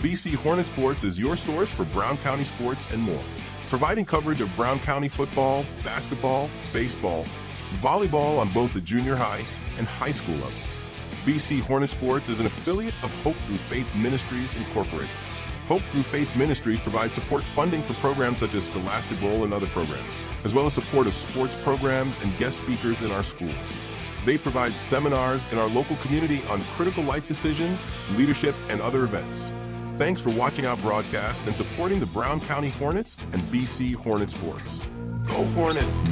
BC Hornet Sports is your source for Brown County sports and more, providing coverage of Brown County football, basketball, baseball, volleyball on both the junior high and high school levels. BC Hornet Sports is an affiliate of Hope Through Faith Ministries, Incorporated. Hope Through Faith Ministries provides support funding for programs such as Scholastic Bowl and other programs, as well as support of sports programs and guest speakers in our schools. They provide seminars in our local community on critical life decisions, leadership, and other events. Thanks for watching our broadcast and supporting the Brown County Hornets and BC Hornet Sports. Go Hornets!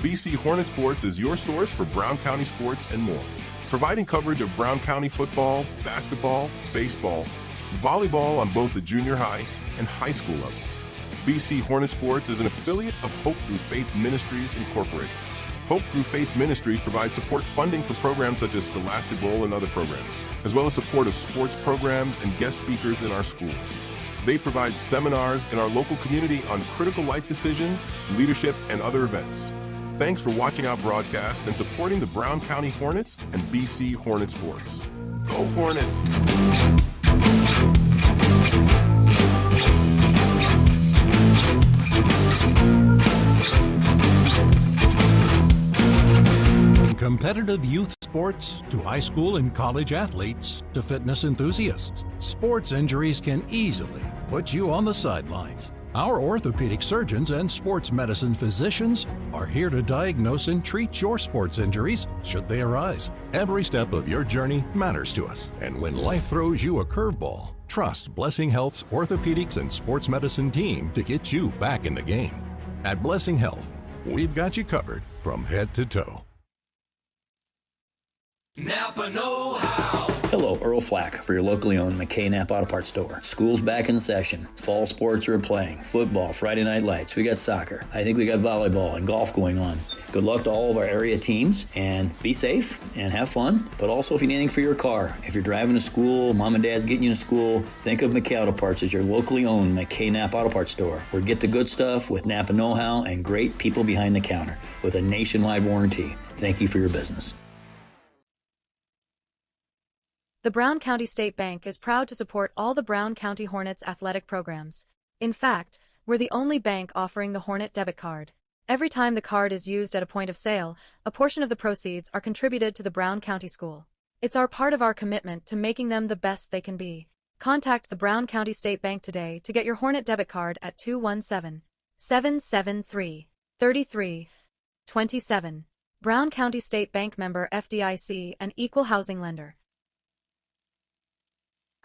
BC Hornet Sports is your source for Brown County sports and more, providing coverage of Brown County football, basketball, baseball, volleyball on both the junior high and high school levels. BC Hornet Sports is an affiliate of Hope Through Faith Ministries, Incorporated. Hope Through Faith Ministries provides support funding for programs such as Scholastic Bowl and other programs, as well as support of sports programs and guest speakers in our schools. They provide seminars in our local community on critical life decisions, leadership, and other events. Thanks for watching our broadcast and supporting the Brown County Hornets and BC Hornet Sports. Go Hornets! Competitive youth sports to high school and college athletes to fitness enthusiasts, sports injuries can easily put you on the sidelines. Our orthopedic surgeons and sports medicine physicians are here to diagnose and treat your sports injuries should they arise. Every step of your journey matters to us, and when life throws you a curveball, trust Blessing Health's orthopedics and sports medicine team to get you back in the game. At Blessing Health, we've got you covered from head to toe. Napa know-how. Hello, Earl Flack for your locally owned McKay Napa Auto Parts store. School's back in session. Fall sports are playing. Football, Friday night lights. We got soccer. I think we got volleyball and golf going on. Good luck to all of our area teams, and be safe and have fun. But also, if you need anything for your car, if you're driving to school, mom and dad's getting you to school, think of McKay Auto Parts as your locally owned McKay Napa Auto Parts store, where get the good stuff with Napa know-how and great people behind the counter with a nationwide warranty. Thank you for your business. The Brown County State Bank is proud to support all the Brown County Hornets athletic programs. In fact, we're the only bank offering the Hornet debit card. Every time the card is used at a point of sale, a portion of the proceeds are contributed to the Brown County School. It's part of our commitment to making them the best they can be. Contact the Brown County State Bank today to get your Hornet debit card at 217-773-3327. Brown County State Bank, member FDIC, and equal housing lender.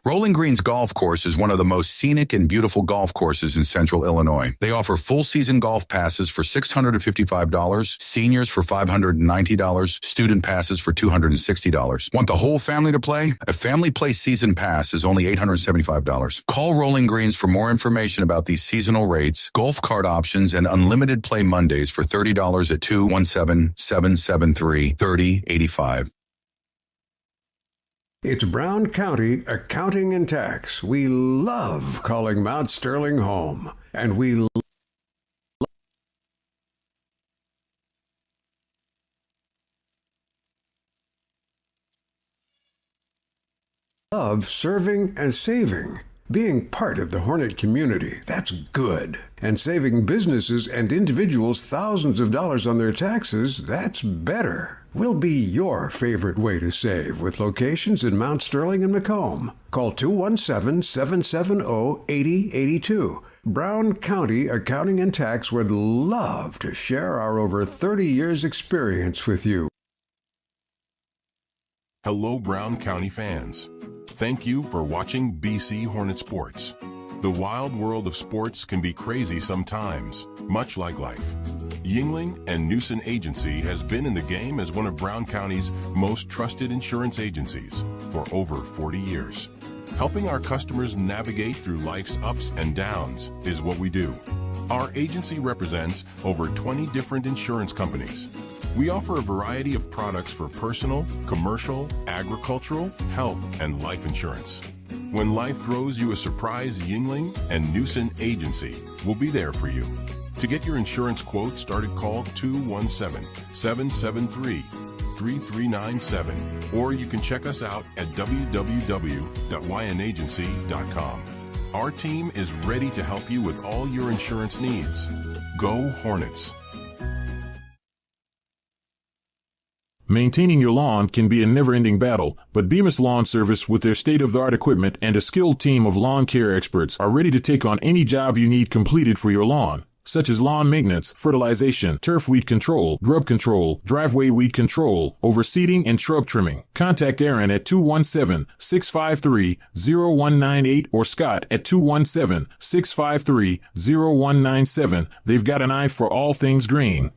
Rolling Greens Golf Course is one of the most scenic and beautiful golf courses in central Illinois. They offer full-season golf passes for $655, seniors for $590, student passes for $260. Want the whole family to play? A family play season pass is only $875. Call Rolling Greens for more information about these seasonal rates, golf cart options, and unlimited play Mondays for $30 at 217-773-3085. It's Brown County Accounting and Tax. We love calling Mount Sterling home, and we love serving and saving. Being part of the Hornet community, that's good. And saving businesses and individuals thousands of dollars on their taxes, that's better. We'll be your favorite way to save with locations in Mount Sterling and Macomb. Call 217-770-8082. Brown County Accounting and Tax would love to share our over 30 years experience with you. Hello, Brown County fans. Thank you for watching BC Hornet Sports. The wild world of sports can be crazy sometimes, much like life. Yingling and Newson Agency has been in the game as one of Brown County's most trusted insurance agencies for over 40 years. Helping our customers navigate through life's ups and downs is what we do. Our agency represents over 20 different insurance companies. We offer a variety of products for personal, commercial, agricultural, health, and life insurance. When life throws you a surprise, Yingling and Newson Agency will be there for you. To get your insurance quote started, call 217-773-3397, or you can check us out at www.ynagency.com. Our team is ready to help you with all your insurance needs. Go Hornets! Maintaining your lawn can be a never-ending battle, but Bemis Lawn Service, with their state-of-the-art equipment and a skilled team of lawn care experts, are ready to take on any job you need completed for your lawn, such as lawn maintenance, fertilization, turf weed control, grub control, driveway weed control, overseeding, and shrub trimming. Contact Aaron at 217-653-0198 or Scott at 217-653-0197. They've got an eye for all things green.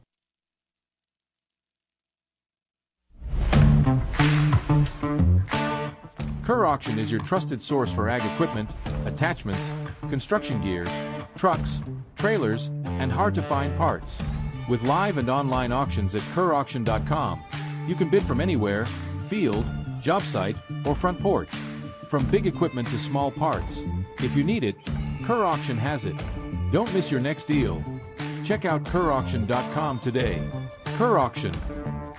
Kerr Auction is your trusted source for ag equipment, attachments, construction gear, trucks, trailers, and hard-to-find parts. With live and online auctions at kerrauction.com, you can bid from anywhere, field, job site, or front porch. From big equipment to small parts. If you need it, Kerr Auction has it. Don't miss your next deal. Check out kerrauction.com today. Kerr Auction,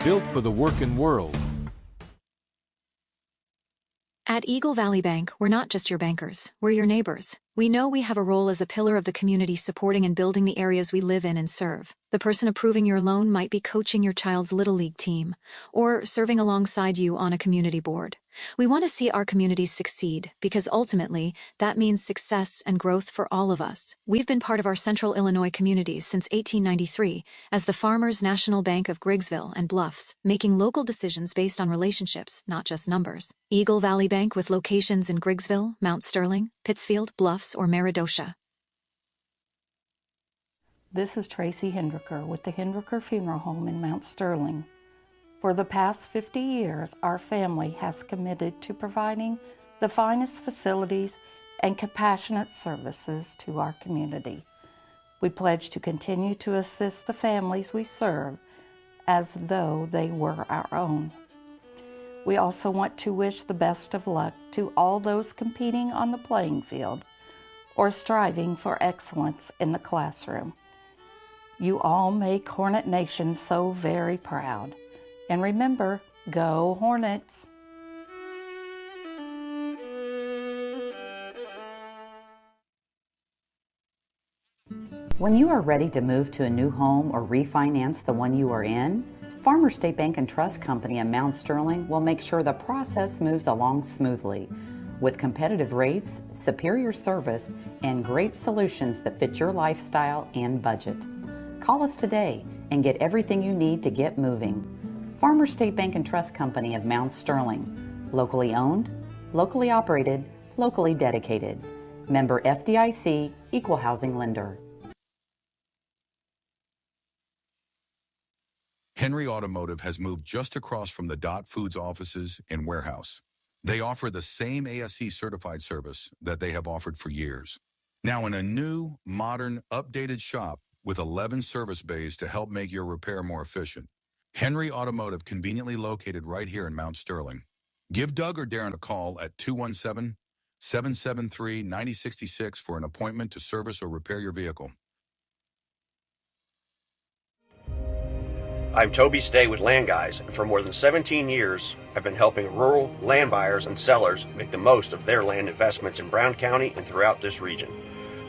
built for the working world. At Eagle Valley Bank, we're not just your bankers, we're your neighbors. We know we have a role as a pillar of the community, supporting and building the areas we live in and serve. The person approving your loan might be coaching your child's Little League team, or serving alongside you on a community board. We want to see our communities succeed, because ultimately, that means success and growth for all of us. We've been part of our Central Illinois communities since 1893 as the Farmers National Bank of Griggsville and Bluffs, making local decisions based on relationships, not just numbers. Eagle Valley Bank, with locations in Griggsville, Mount Sterling, Pittsfield, Bluffs, or Meridosha. This is Tracy Hendricker with the Hendricker Funeral Home in Mount Sterling. For the past 50 years, our family has committed to providing the finest facilities and compassionate services to our community. We pledge to continue to assist the families we serve as though they were our own. We also want to wish the best of luck to all those competing on the playing field or striving for excellence in the classroom. You all make Hornet Nation so very proud. And remember, go Hornets! When you are ready to move to a new home or refinance the one you are in, Farmers State Bank and Trust Company in Mount Sterling will make sure the process moves along smoothly. With competitive rates, superior service, and great solutions that fit your lifestyle and budget. Call us today and get everything you need to get moving. Farmers State Bank and Trust Company of Mount Sterling. Locally owned, locally operated, locally dedicated. Member FDIC, Equal Housing Lender. Henry Automotive has moved just across from the Dot Foods offices and warehouse. They offer the same ASE certified service that they have offered for years. Now in a new, modern, updated shop with 11 service bays to help make your repair more efficient. Henry Automotive, conveniently located right here in Mount Sterling. Give Doug or Darren a call at 217-773-9066 for an appointment to service or repair your vehicle. I'm Toby Stay with Land Guys, and for more than 17 years, I've been helping rural land buyers and sellers make the most of their land investments in Brown County and throughout this region.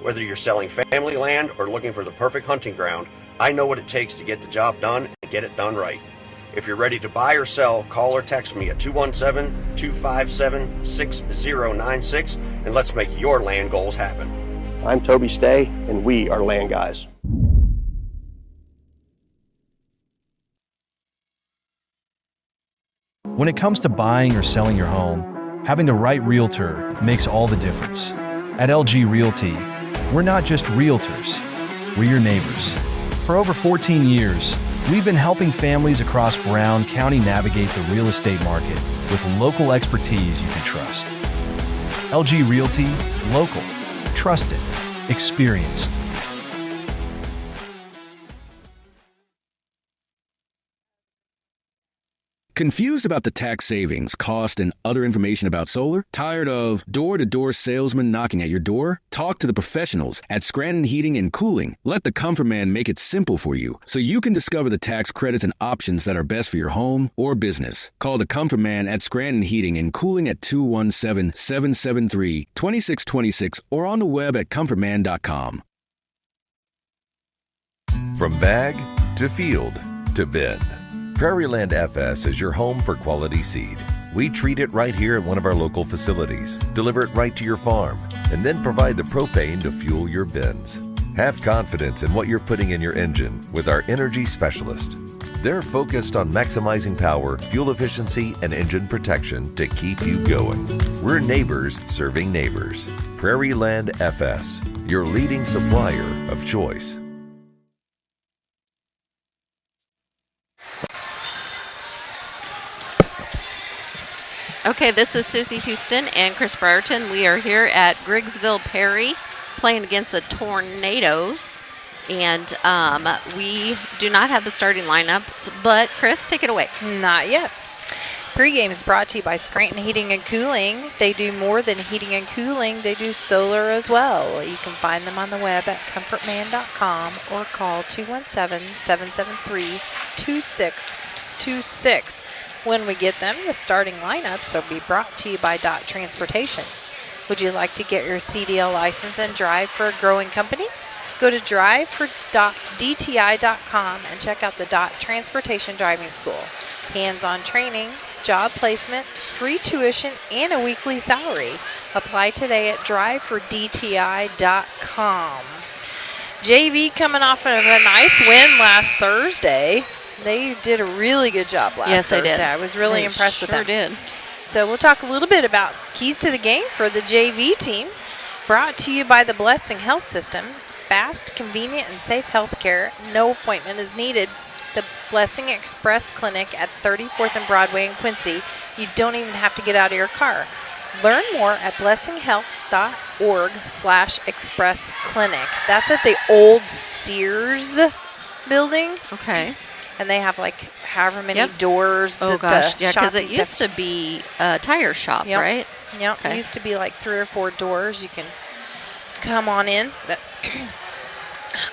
Whether you're selling family land or looking for the perfect hunting ground, I know what it takes to get the job done and get it done right. If you're ready to buy or sell, call or text me at 217-257-6096 and let's make your land goals happen. I'm Toby Stay, and we are Land Guys. When it comes to buying or selling your home, having the right realtor makes all the difference. At LG Realty, we're not just realtors, we're your neighbors. For over 14 years, we've been helping families across Brown County navigate the real estate market with local expertise you can trust. LG Realty, local, trusted, experienced. Confused about the tax savings, cost, and other information about solar? Tired of door-to-door salesmen knocking at your door? Talk to the professionals at Scranton Heating and Cooling. Let the Comfort Man make it simple for you so you can discover the tax credits and options that are best for your home or business. Call the Comfort Man at Scranton Heating and Cooling at 217-773-2626 or on the web at comfortman.com. From bag to field to bin, Prairieland FS is your home for quality seed. We treat it right here at one of our local facilities, deliver it right to your farm, and then provide the propane to fuel your bins. Have confidence in what you're putting in your engine with our energy specialist. They're focused on maximizing power, fuel efficiency, and engine protection to keep you going. We're neighbors serving neighbors. Prairieland FS, your leading supplier of choice. Okay, this is Susie Houston and Chris Brierton. We are here at Griggsville Perry playing against the Tornadoes. And we do not have the starting lineup, but Chris, take it away. Not yet. Pregame is brought to you by Scranton Heating and Cooling. They do more than heating and cooling. They do solar as well. You can find them on the web at comfortman.com or call 217-773-2626. When we get them, the starting lineups will be brought to you by Dot Transportation. Would you like to get your CDL license and drive for a growing company? Go to drive.dti.com and check out the Dot Transportation Driving School. Hands-on training, job placement, free tuition, and a weekly salary. Apply today at drivefordti.com. JV coming off of a nice win last Thursday. They did a really good job last Thursday. Yes, they did. I was really impressed with them. Sure did. So we'll talk a little bit about keys to the game for the JV team. Brought to you by the Blessing Health System. Fast, convenient, and safe health care. No appointment is needed. The Blessing Express Clinic at 34th and Broadway in Quincy. You don't even have to get out of your car. Learn more at blessinghealth.org/express clinic. That's at the old Sears building. Okay. And they have like however many doors. Oh gosh, yeah, because it used to be a tire shop, right? Yep, it used to be like 3 or 4 doors. You can come on in. But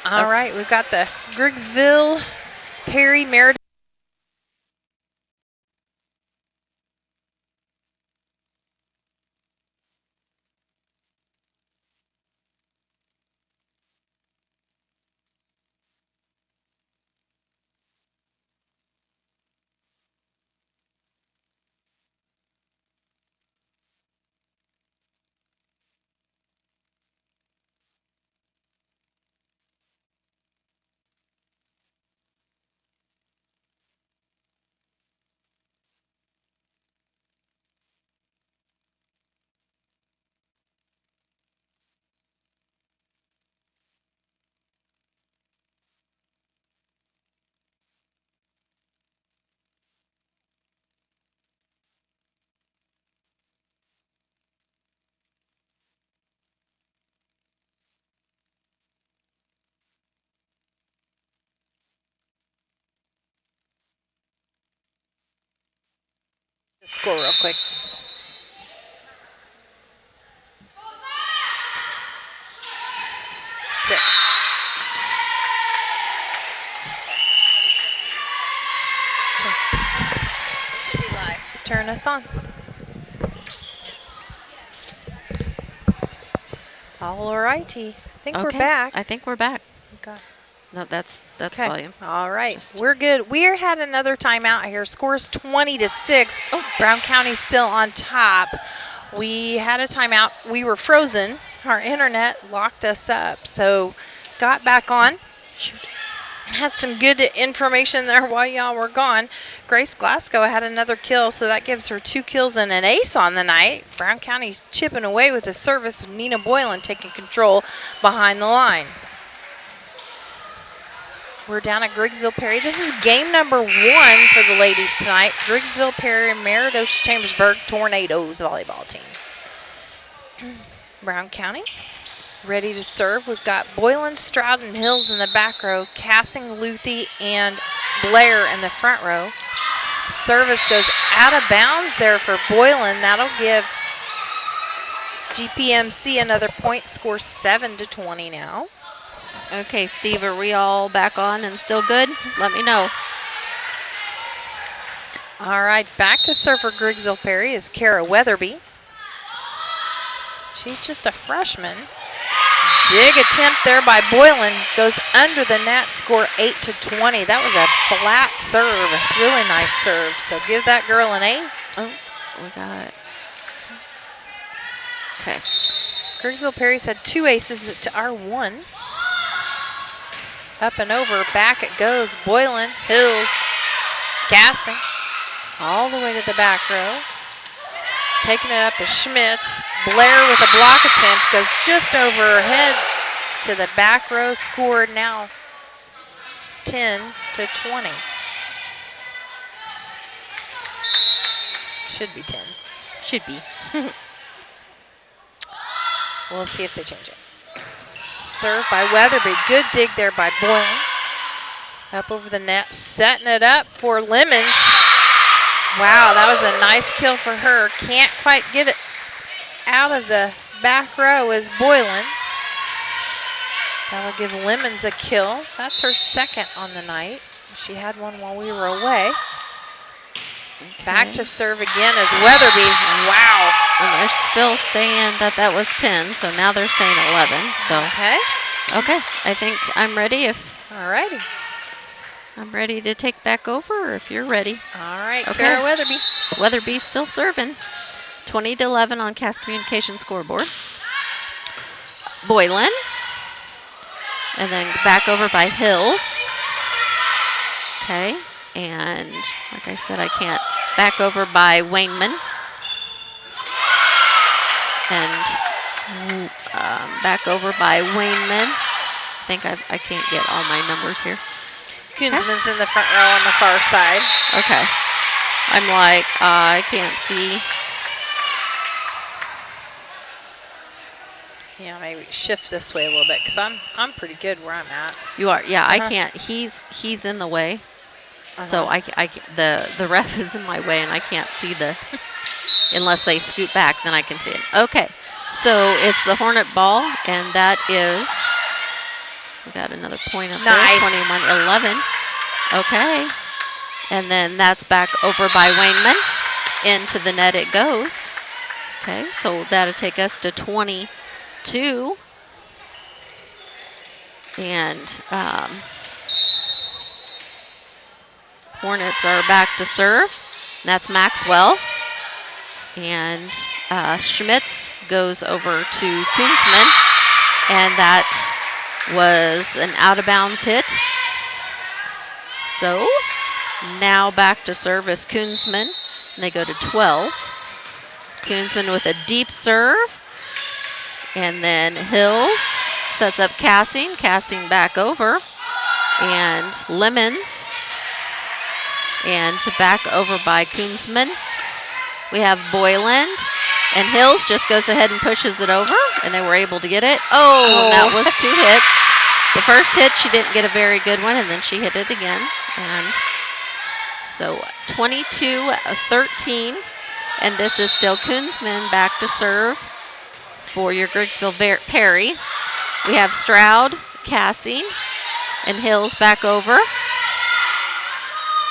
all right, we've got the Griggsville, Perry, Meredith. Score real quick. Six. Should be live. Turn us on. All righty. I think we're back. I think we're back. Okay. No, that's Okay. volume. All right, we're good. We had another timeout here. Scores 20-6. Oh, Brown County still on top. We had a timeout. We were frozen. Our internet locked us up. So got back on. Had some good information there while y'all were gone. Grace Glasgow had another kill, so that gives her 2 kills and an ace on the night. Brown County's chipping away with the service with Nina Boylan taking control behind the line. We're down at Griggsville Perry. This is game number 1 for the ladies tonight. Griggsville Perry and Meredos Chambersburg Tornadoes volleyball team. Brown County ready to serve. We've got Boylan, Stroud, and Hills in the back row, Cassing, Luthi, and Blair in the front row. Service goes out of bounds there for Boylan. That'll give GPMC another point, score 7-20 now. Okay, Steve, are we all back on and still good? Let me know. All right, back to serve for Griggsville Perry is Kara Weatherby. She's just a freshman. Dig attempt there by Boylan. Goes under the net, score 8-20. That was a flat serve, really nice serve. So give that girl an ace. Oh, we got it. Okay. Griggsville Perry's had 2 aces to our 1. Up and over, back it goes. Boylan, Hills, Gassing, all the way to the back row. Taking it up is Schmitz. Blair with a block attempt, goes just over her head to the back row. Scored now 10-20. Should be 10. Should be. We'll see if they change it. Serve by Weatherby. Good dig there by Boylan. Up over the net, setting it up for Lemons. Wow, that was a nice kill for her. Can't quite get it out of the back row is Boylan. That'll give Lemons a kill. That's her second on the night. She had one while we were away. Okay. Back to serve again is Weatherby. Wow. And they're still saying that that was 10, so now they're saying 11. So okay, I think I'm ready. All righty. I'm ready to take back over if you're ready. All right, okay. Kara Weatherby. Weatherby still serving. 20-11 on Cass Communication scoreboard. Boylan. And then back over by Hills. Okay. And like I said, I can't. Back over by Wayneman. And back over by Wayneman. I think I can't get all my numbers here. Kunzman's in the front row on the far side. Okay. I'm like, I can't see. Yeah, maybe shift this way a little bit because I'm pretty good where I'm at. You are, yeah. I can't. He's in the way, so the ref is in my way, and I can't see the. Unless they scoot back, then I can see it. Okay, so it's the Hornet ball, and that is. We got another point up there. 21-11. Okay, and then that's back over by Wayneman. Into the net it goes. Okay, so that'll take us to 22. And Hornets are back to serve. That's Maxwell. And Schmitz goes over to Kunzman. And that was an out-of-bounds hit. So now back to serve is Kunzman. And they go to 12. Kunzman with a deep serve. And then Hills sets up Cassing. Cassing back over. And Lemons. And back over by Kunzman. We have Boyland. And Hills just goes ahead and pushes it over. And they were able to get it. Oh, that was 2 hits. The first hit, she didn't get a very good one. And then she hit it again. And so 22-13. And this is still Kunzman back to serve for your Griggsville Perry. We have Stroud, Cassie, and Hills back over.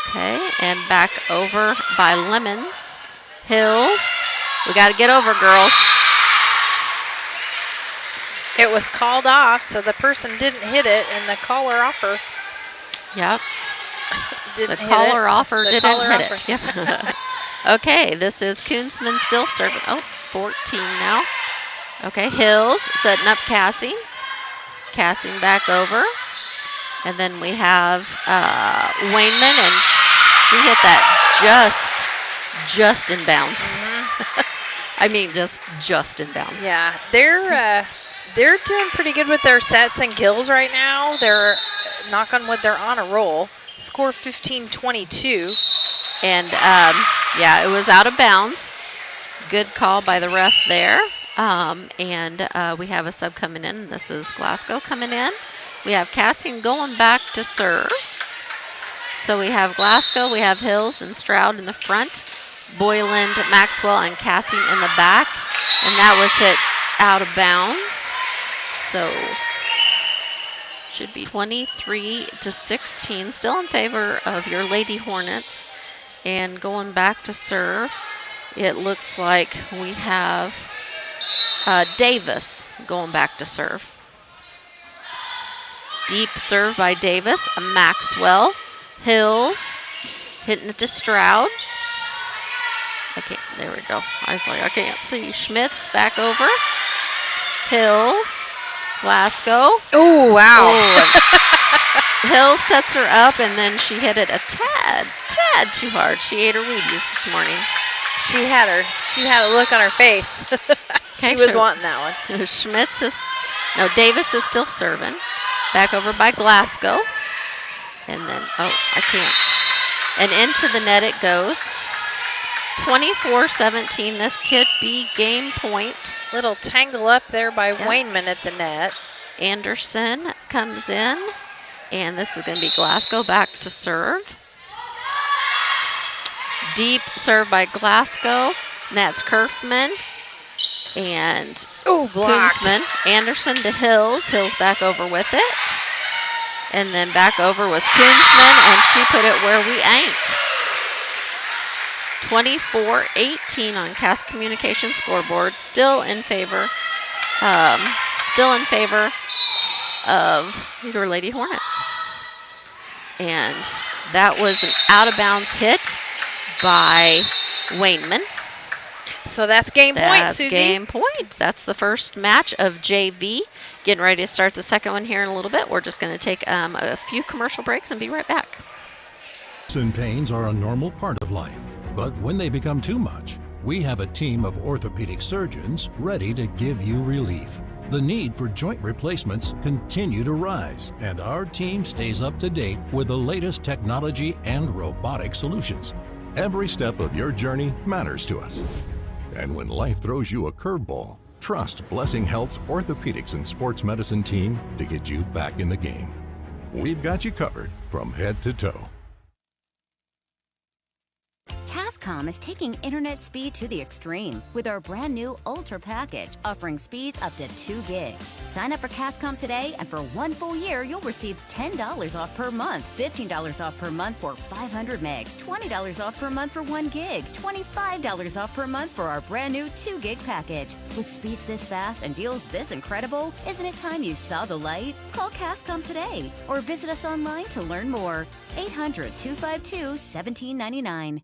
Okay, and back over by Lemons. Hills, we got to get over, girls. It was called off, so the person didn't hit it, and the caller offer. Yep. Didn't the caller offer didn't hit offer. it. Yep. Okay, this is Kunzman still serving. Oh, 14 now. Okay, Hills setting up Cassie. Cassing back over. And then we have Wayneman, and she hit that just in bounds. Mm-hmm. I mean, just in bounds. Yeah, they're doing pretty good with their sets and kills right now. knock on wood, they're on a roll. Score 15-22. And, yeah, it was out of bounds. Good call by the ref there. And we have a sub coming in. This is Glasgow coming in. We have Cassian going back to serve. So we have Glasgow, we have Hills and Stroud in the front, Boyland, Maxwell, and Cassian in the back. And that was hit out of bounds. So should be 23-16, still in favor of your Lady Hornets. And going back to serve, it looks like we have Davis going back to serve. Deep serve by Davis, Maxwell, Hills, hitting it to Stroud. There we go. I was like, I can't see. Schmitz back over. Hills, Glasgow. Oh, wow. Oh, Hills sets her up, and then she hit it a tad too hard. She ate her Wheaties this morning. She had a look on her face. She was wanting that one. Davis is still serving. Back over by Glasgow. And then, I can't. And into the net it goes. 24-17, this could be game point. Little tangle up there by Wainman at the net. Anderson comes in, and this is going to be Glasgow back to serve. Deep serve by Glasgow, and that's Kerfman. And Koonsman. Anderson to Hills. Hills back over with it. And then back over was Koonsman, and she put it where we ain't. 24-18 on Cass Communication scoreboard. Still in favor of your Lady Hornets. And that was an out-of-bounds hit by Wainman. So that's game point, Susie. That's game point. That's the first match of JV. Getting ready to start the second one here in a little bit. We're just going to take a few commercial breaks and be right back. Aches and pains are a normal part of life, but when they become too much, we have a team of orthopedic surgeons ready to give you relief. The need for joint replacements continue to rise, and our team stays up to date with the latest technology and robotic solutions. Every step of your journey matters to us. And when life throws you a curveball, trust Blessing Health's orthopedics and sports medicine team to get you back in the game. We've got you covered from head to toe. Cascom is taking internet speed to the extreme with our brand new Ultra package, offering speeds up to 2 gigs. Sign up for Cascom today, and for 1 full year, you'll receive $10 off per month, $15 off per month for 500 megs, $20 off per month for 1 gig, $25 off per month for our brand new 2 gig package. With speeds this fast and deals this incredible, isn't it time you saw the light? Call Cascom today or visit us online to learn more. 800-252-1799.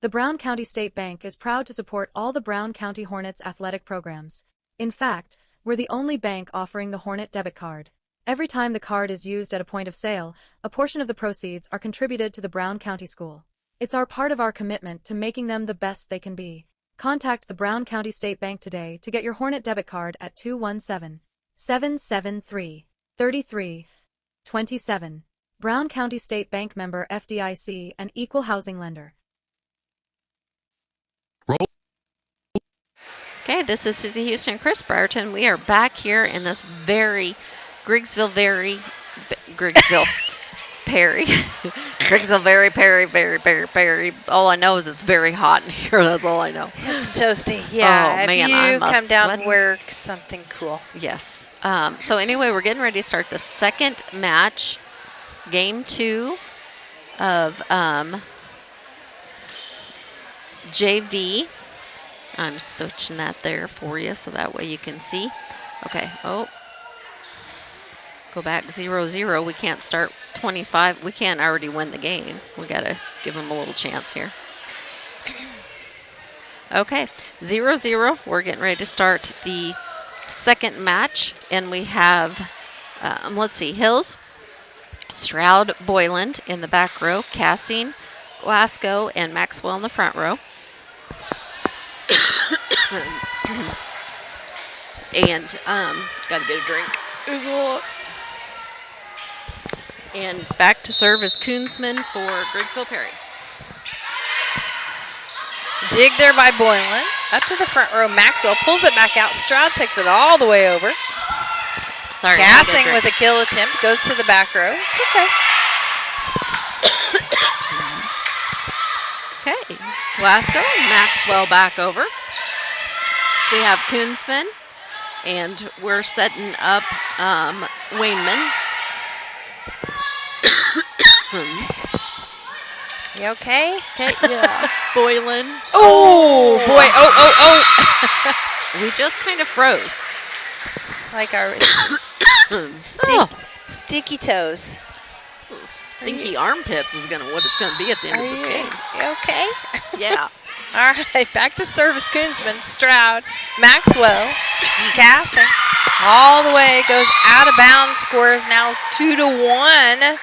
The Brown County State Bank is proud to support all the Brown County Hornets athletic programs. In fact, we're the only bank offering the Hornet debit card. Every time the card is used at a point of sale, a portion of the proceeds are contributed to the Brown County School. It's part of our commitment to making them the best they can be. Contact the Brown County State Bank today to get your Hornet debit card at 217-773-3327. Brown County State Bank, member FDIC, and equal housing lender. Okay, this is Susie Houston and Chris Brierton. We are back here in this Griggsville Perry. Griggsville Perry. All I know is it's very hot in here. That's all I know. It's toasty. Yeah. Oh, man, you come down sweating. and wear something cool. Yes. So anyway, we're getting ready to start the second match, game 2 of JV. I'm switching that there for you so that way you can see. Okay. Oh. Go back 0-0. We can't start 25. We can't already win the game. We got to give them a little chance here. Okay. 0-0. We're getting ready to start the second match. And we have, let's see, Hills, Stroud, Boyland in the back row, Cassine, Glasgow, and Maxwell in the front row. And gotta get a drink. And back to serve is Koonsman for Griggsville Perry. Dig there by Boylan. Up to the front row. Maxwell pulls it back out. Stroud takes it all the way over. Sorry. Gassing with a kill attempt. Goes to the back row. It's okay. Okay. Glasgow. Maxwell back over. We have Koonsman. And we're setting up Wayman. You okay? Okay, yeah. Boylan. Oh, boy. Oh. We just kind of froze. Like our sticky toes. Stinky armpits is what it's gonna be at the end of this game. You okay? Yeah. All right, back to service. Koonsman, Stroud, Maxwell, Casson, all the way, goes out of bounds. Scores now 2-1.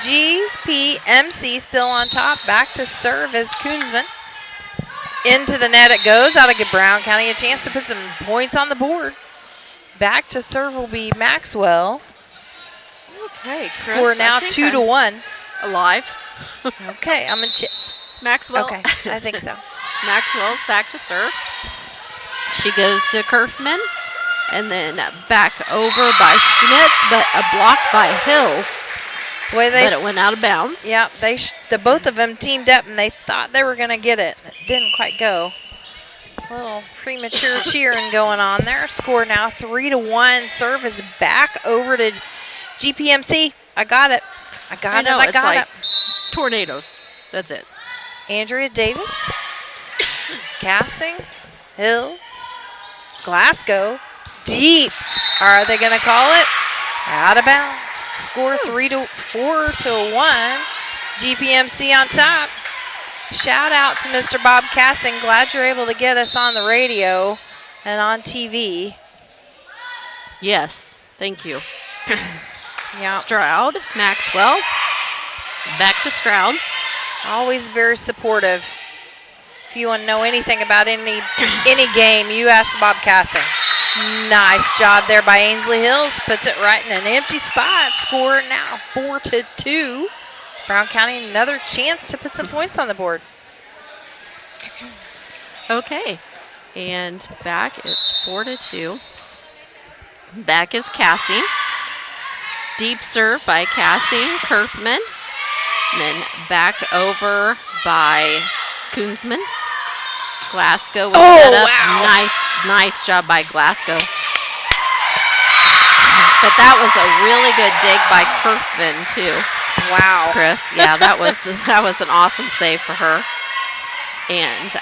GPMC still on top. Back to serve as Koonsman. Into the net it goes. That'll give Brown County a chance to put some points on the board. Back to serve will be Maxwell. Okay, Chris, score now 2-1. Alive. Okay, I'm going to check. Maxwell. Okay, I think so. Maxwell's back to serve. She goes to Kerfman. And then back over by Schmitz, but a block by Hills. Boy, but it went out of bounds. Yeah, the both of them teamed up, and they thought they were going to get it. It didn't quite go. A little premature cheering going on there. Score now 3-1. Serve is back over to GPMC. I got it. I got it. Tornadoes. That's it. Andrea Davis. Casting. Hills. Glasgow. Deep. Are they going to call it? Out of bounds. Score 4-1. GPMC on top. Shout out to Mr. Bob Casting. Glad you're able to get us on the radio and on TV. Yes. Thank you. Yeah. Stroud. Maxwell. Back to Stroud. Always very supportive. If you want to know anything about any game, you ask Bob Casting. Nice job there by Ainsley Hills. Puts it right in an empty spot. Score now 4-2. Brown County another chance to put some points on the board. Okay. And back it's 4-2. Back is Cassie. Deep serve by Cassie Kerfman. And then back over by Koonsman. Glasgow was set up. Wow. Nice job by Glasgow. But that was a really good dig by Kerfman too. Wow. Chris. Yeah, that was an awesome save for her. And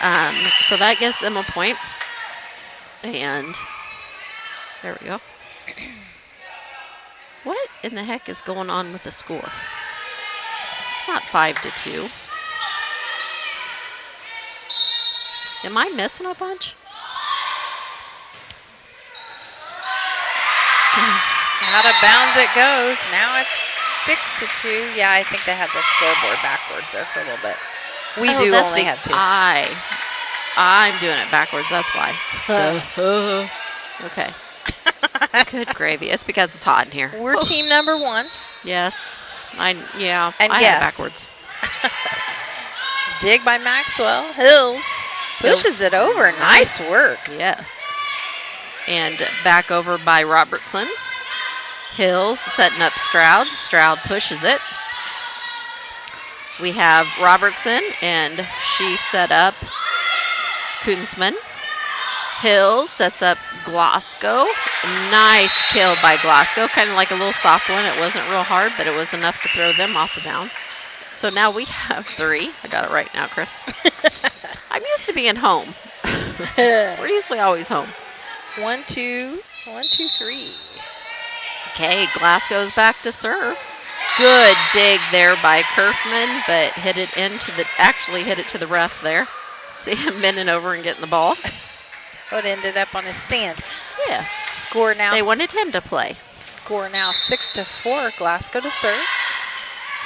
so that gives them a point. And there we go. What in the heck is going on with the score? It's not 5-2. Am I missing a bunch? Out of bounds it goes. Now it's 6-2. Yeah, I think they had the scoreboard backwards there for a little bit. We do only have 2. I'm doing it backwards. That's why. Okay. Good gravy. It's because it's hot in here. We're team number 1. Yes. And I had it backwards. Dig by Maxwell. Hills pushes it over. Nice work. Yes. And back over by Robertson. Hills setting up Stroud. Stroud pushes it. We have Robertson, and she set up Koonsman. Hills sets up Glasgow. Nice kill by Glasgow. Kind of like a little soft one. It wasn't real hard, but it was enough to throw them off the bounds. So now we have 3. I got it right now, Chris. I'm used to being home. We're usually always home. 1, 2, 3. Okay, Glasgow's back to serve. Good dig there by Kerfman, but actually hit it to the ref there. See him bending over and getting the ball. But ended up on his stand. Yes. Score now. They wanted him to play. Score now 6-4. Glasgow to serve.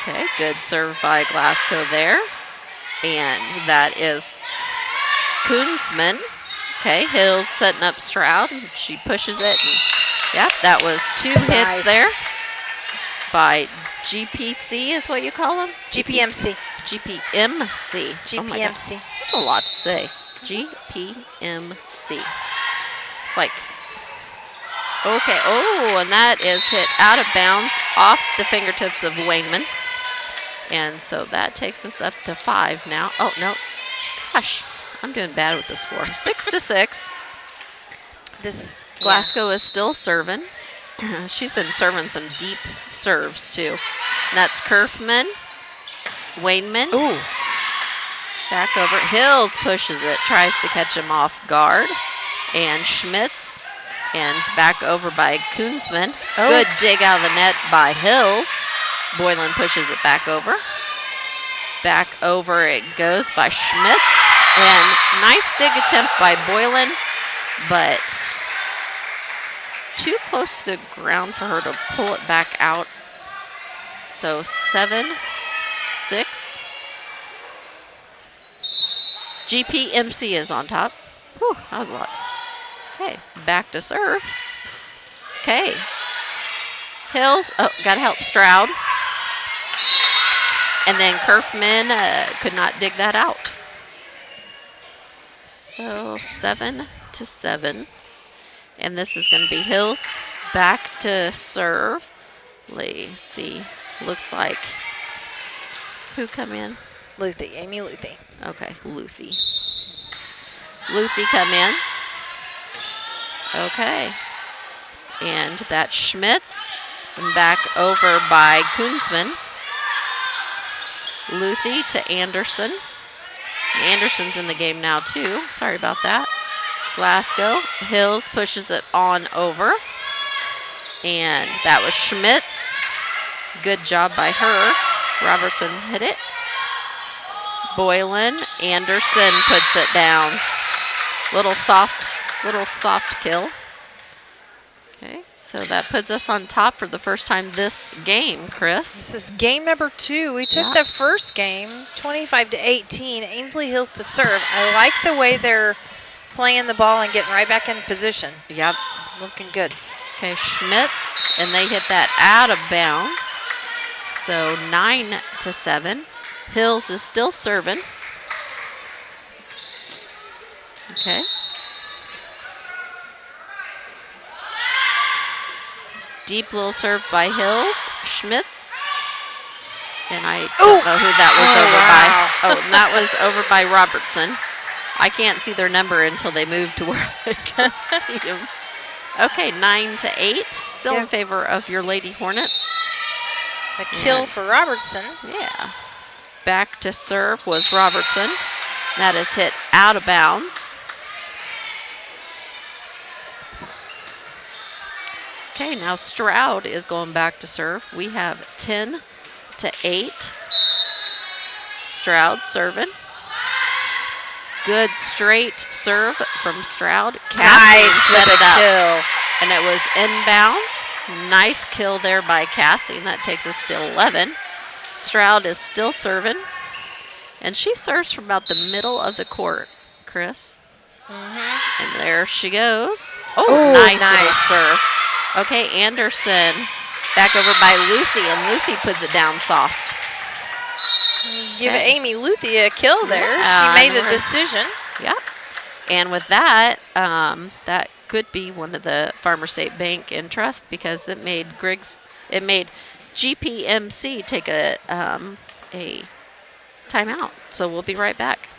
Okay, good serve by Glasgow there. And that is Koonsman. Okay, Hills setting up Stroud. She pushes it. And, yep, that was 2 hits there. by GPC is what you call them? GPMC. GPMC. Oh my God. GPMC. That's a lot to say. GPMC. It's like, okay. Oh, and that is hit out of bounds off the fingertips of Wayman. And so that takes us up to 5 now. Oh, no. Gosh, I'm doing bad with the score. 6-6. Glasgow is still serving. She's been serving some deep serves, too. And that's Kerfman. Wayman. Ooh. Back over. Hills pushes it. Tries to catch him off guard. And Schmitz. And back over by Koonsman. Oh. Good dig out of the net by Hills. Boylan pushes it back over. Back over it goes by Schmitz. And nice dig attempt by Boylan. But too close to the ground for her to pull it back out. So 7-6. GPMC is on top. Whew, that was a lot. Okay, back to serve. Okay. Hills, oh, got to help Stroud. And then Kerfman could not dig that out. So 7-7. And this is going to be Hills back to serve. Let's see. Looks like who come in? Luthi, Amy Luthi. Okay, Luthi. Luthi come in. Okay. And that's Schmitz. And back over by Koonsman. Luthi to Anderson. Anderson's in the game now too. Sorry about that. Glasgow. Hills pushes it on over. And that was Schmitz. Good job by her. Robertson hit it. Boylan. Anderson puts it down. Little soft kill. Okay, so that puts us on top for the first time this game, Chris. This is game number 2. We took the first game, 25-18. Ainsley Hills to serve. I like the way they're playing the ball and getting right back in position. Yep. Looking good. Okay, Schmitz, and they hit that out of bounds. So 9-7. Hills is still serving. Okay. Deep little serve by Hills. Schmitz. And I don't know who that was over by. Oh, and that was over by Robertson. I can't see their number until they move to where I can see them. Okay, 9-8. Still in favor of your Lady Hornets. A kill for Robertson. Yeah. Back to serve was Robertson. That is hit out of bounds. Okay, now Stroud is going back to serve. We have 10-8. Stroud serving. Good straight serve from Stroud. Nice, set it up. Kill. And it was inbounds. Nice kill there by Cassie, and that takes us to 11. Stroud is still serving. And she serves from about the middle of the court, Chris. And there she goes. Oh, nice little serve. Okay, Anderson back over by Luthi, and Luthi puts it down soft. Give Amy Luthi a kill there. She made a decision. Yep. And with that, that could be one of the Farmer State Bank and Trust, because it made GPMC take a timeout. So we'll be right back.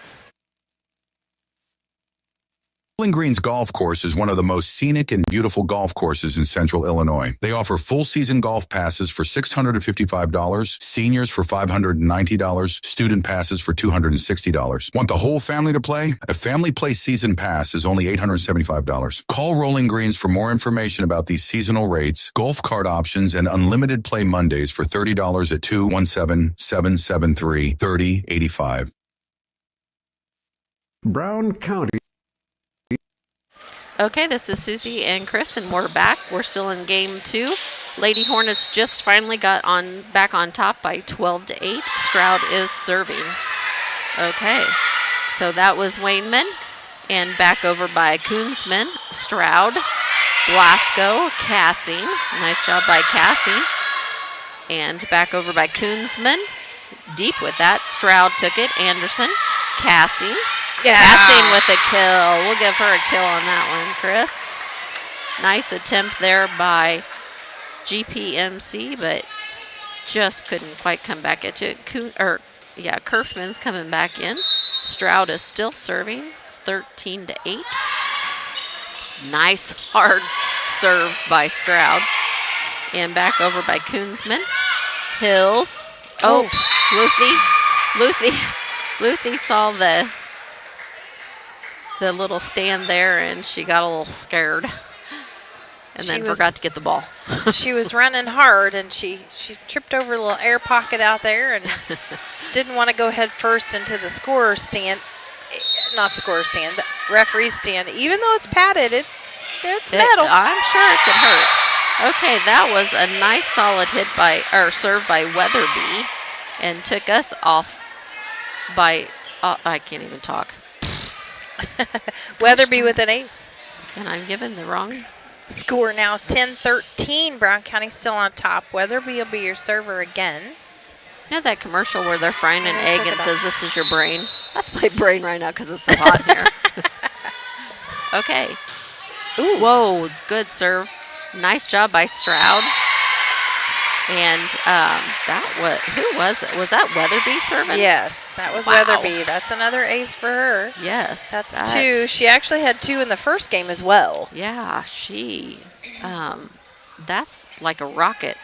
Bowling Green's golf course is one of the most scenic and beautiful golf courses in central Illinois. They offer full season golf passes for $655, seniors for $590, student passes for $260. Want the whole family to play? A family play season pass is only $875. Call Rolling Greens for more information about these seasonal rates, golf cart options, and unlimited play Mondays for $30 at 217-773-3085. Brown County. Okay, this is Susie and Chris, and we're back. We're still in game 2. Lady Hornets just finally got back on top by 12-8. Stroud is serving. Okay, so that was Wayneman, and back over by Koonsman. Stroud, Blasco, Cassie. Nice job by Cassie. And back over by Koonsman. Deep with that. Stroud took it. Anderson. Cassie. Yeah. Cassie with a kill. We'll give her a kill on that one, Chris. Nice attempt there by GPMC, but just couldn't quite come back at it. Kerfman's coming back in. Stroud is still serving. It's 13-8. Nice hard serve by Stroud. And back over by Koonsman. Hills. Oh, Luthi saw the little stand there, and she got a little scared. And then forgot to get the ball. She was running hard, and she tripped over a little air pocket out there and didn't want to go head first into the scorer's stand. Not scorer's stand, the referee's stand. Even though it's padded, it's metal. I'm sure it could hurt. Okay, that was a nice solid serve by Weatherby, and took us off by, I can't even talk. Weatherby with an ace. And I'm given the wrong score now, 10-13. Brown County still on top. Weatherby will be your server again. You know that commercial where they're frying an egg and says, "This is your brain"? That's my brain right now because it's so hot in here. Okay. Ooh. Whoa, good serve. Nice job by Stroud. And who was it? Was that Weatherby serving? Yes, that was Weatherby. That's another ace for her. Yes. That's 2. She actually had 2 in the first game as well. Yeah, that's like a rocket.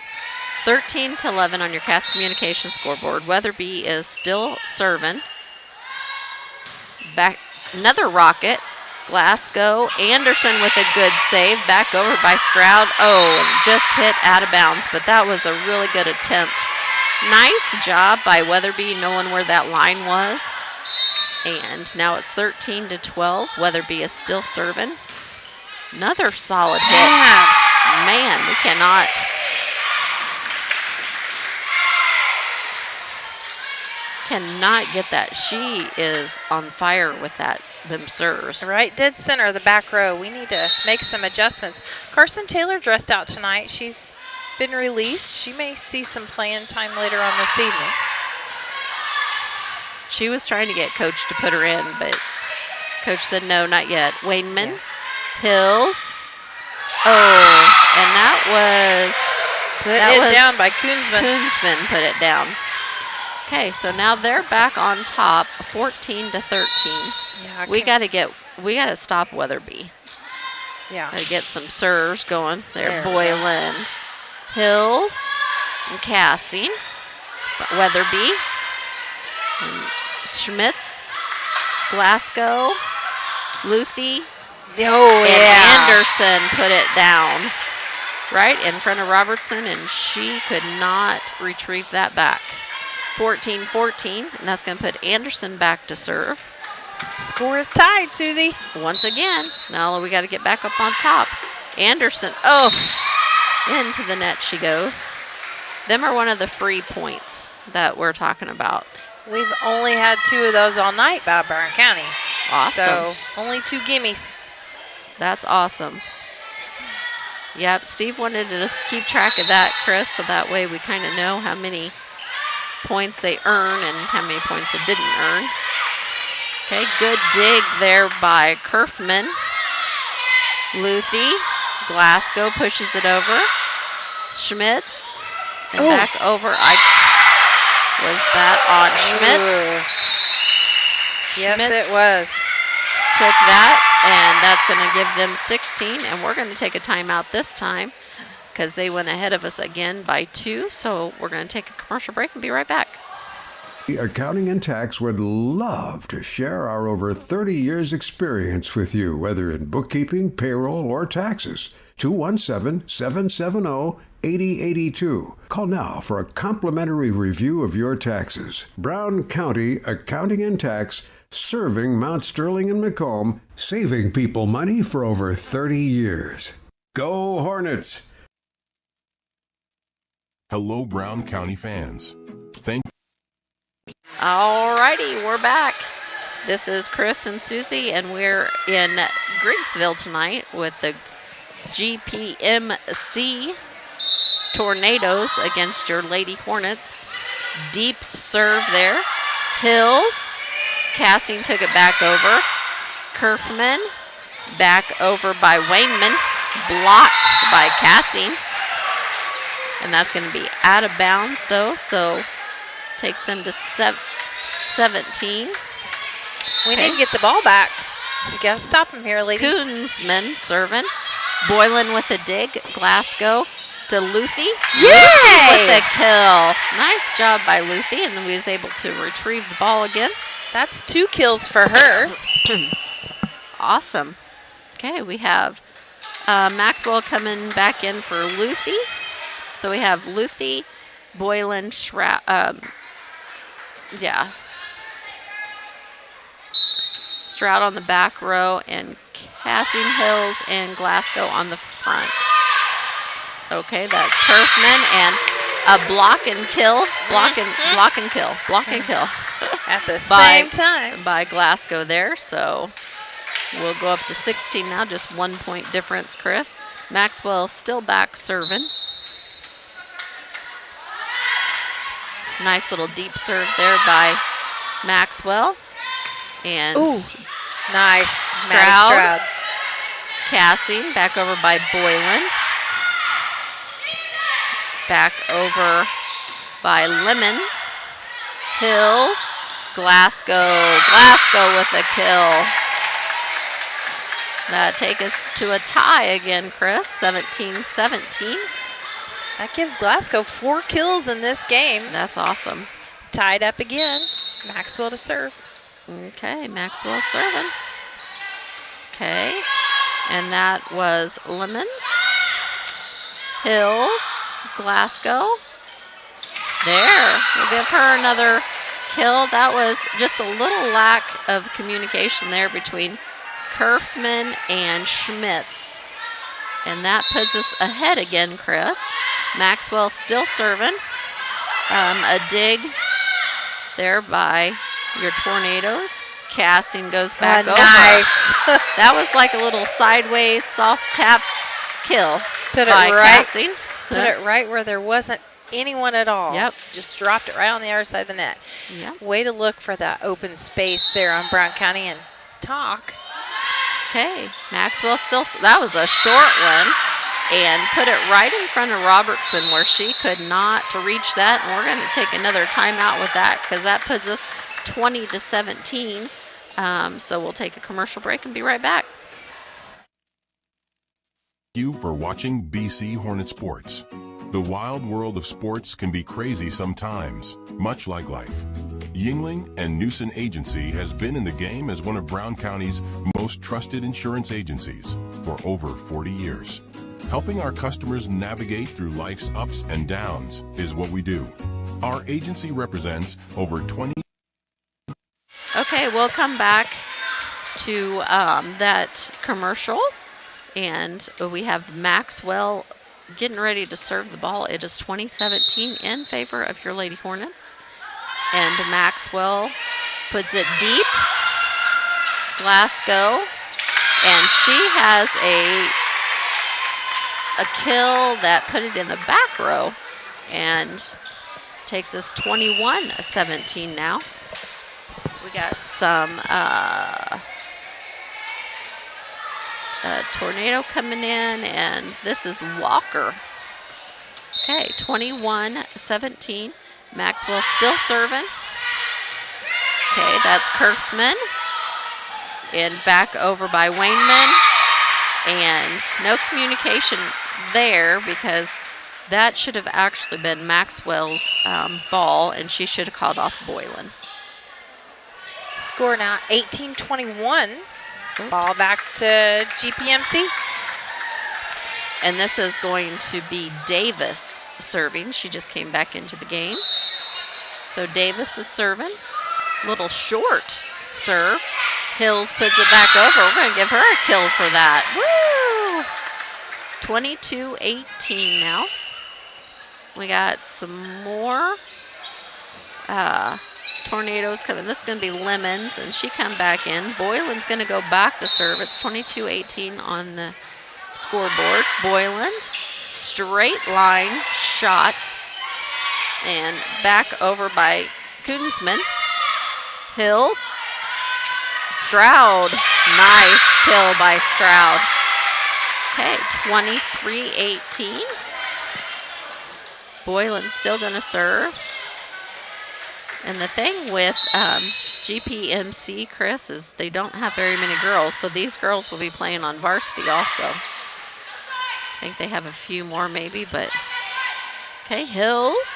13-11 on your Cass Communications scoreboard. Weatherby is still serving. Back, another rocket. Glasgow. Anderson with a good save. Back over by Stroud. Oh, and just hit out of bounds, but that was a really good attempt. Nice job by Weatherby knowing where that line was. And now it's 13-12. Weatherby is still serving. Another solid hit. Man, we cannot get that. She is on fire with them serves. Right, dead center of the back row. We need to make some adjustments. Carson Taylor dressed out tonight. She's been released. She may see some playing time later on this evening. She was trying to get Coach to put her in, but Coach said no, not yet. Wainman, Hills. Oh, and that was down by Koonsman. Koonsman put it down. Okay, so now they're back on top, 14-13. Yeah, we gotta stop Weatherby. Yeah. Gotta get some serves going. There, Boyland, Hills, and Cassie, Weatherby, and Schmitz, Glasgow, Luthi, and Anderson put it down right in front of Robertson, and she could not retrieve that back. 14-14, and that's going to put Anderson back to serve. Score is tied, Susie. Once again. Now we got to get back up on top. Anderson, into the net she goes. Them are one of the free points that we're talking about. We've only had 2 of those all night by Brown County. Awesome. So only 2 gimmies. That's awesome. Yep, Steve wanted to just keep track of that, Chris, so that way we kind of know how many points they earn and how many points they didn't earn. Okay, good dig there by Kerfman. Luthi, Glasgow pushes it over. Schmitz, and back over. Was that on Schmitz? Yes, Schmitz it was. Took that, and that's going to give them 16, and we're going to take a timeout this time because they went ahead of us again by 2, so we're going to take a commercial break and be right back. Accounting and Tax would love to share our over 30 years experience with you, whether in bookkeeping, payroll, or taxes. 217-770-8082. Call now for a complimentary review of your taxes. Brown County Accounting and Tax, serving Mount Sterling and Macomb, saving people money for over 30 years. Go Hornets! Hello, Brown County fans. Thank you. All righty, we're back. This is Chris and Susie, and we're in Griggsville tonight with the GPMC Tornadoes against your Lady Hornets. Deep serve there. Hills. Cassing took it back over. Kerfman. Back over by Wayman. Blocked by Cassing. And that's going to be out of bounds, though, so takes them to 17. We need to get the ball back. So you got to stop him here, ladies. Koonsman serving. Boylan with a dig. Glasgow to Luthi. Yay! With a kill. Nice job by Luthi, and then we was able to retrieve the ball again. That's 2 kills for her. Awesome. Okay, we have Maxwell coming back in for Luthi. So we have Luthi, Boylan, Stroud on the back row, and Cassing, Hills, and Glasgow on the front. Okay, that's Kerfman, and a block and kill. Block and kill. At the same time. By Glasgow there, so we'll go up to 16 now, just 1 point difference, Chris. Maxwell still back serving. Nice little deep serve there by Maxwell. And nice. Stroud. Cassing back over by Boyland. Back over by Lemons. Hills. Glasgow with a kill. That take us to a tie again, Chris. 17-17. That gives Glasgow 4 kills in this game. That's awesome. Tied up again. Maxwell to serve. Okay, Maxwell serving. Okay, and that was Lemons. Hills, Glasgow. There, we'll give her another kill. That was just a little lack of communication there between Kerfman and Schmitz. And that puts us ahead again, Chris. Maxwell still serving. A dig there by your Tornadoes. Cassing goes back over. Nice. That was like a little sideways soft tap kill Put by it right. Cassing. Put it right where there wasn't anyone at all. Yep. Just dropped it right on the other side of the net. Yep. Way to look for that open space there on Brown County and talk. Okay, Maxwell still, that was a short one, and put it right in front of Robertson where she could not reach that, and we're going to take another timeout with that because that puts us 20-17. So we'll take a commercial break and be right back. Thank you for watching BC Hornet Sports. The wild world of sports can be crazy sometimes, much like life. Yingling and Newson Agency has been in the game as one of Brown County's most trusted insurance agencies for over 40 years. Helping our customers navigate through life's ups and downs is what we do. Our agency represents over 20. Okay, we'll come back to that commercial, and we have Maxwell getting ready to serve the ball. It is 20-17 in favor of your Lady Hornets. And Maxwell puts it deep. Glasgow. And she has a kill that put it in the back row and takes us 21-17 now. We got some Tornado coming in, and this is Walker. Okay, 21-17. Maxwell still serving. Okay, that's Kerfman. And back over by Wayman. And no communication there because that should have actually been Maxwell's ball, and she should have called off Boylan. Score now 18-21. Ball back to GPMC. And this is going to be Davis serving. She just came back into the game. So Davis is serving. Little short serve. Hills puts it back over. We're going to give her a kill for that. Woo! 22-18 now. We got some more Tornadoes coming. This is going to be Lemons, and she come back in. Boylan's going to go back to serve. It's 22-18 on the scoreboard. Boyland, straight line shot. And back over by Koonsman. Hills. Stroud. Nice kill by Stroud. Okay, 23-18. Boylan's still going to serve. And the thing with GPMC, Chris, is they don't have very many girls, so these girls will be playing on varsity also. I think they have a few more maybe, but okay, Hills,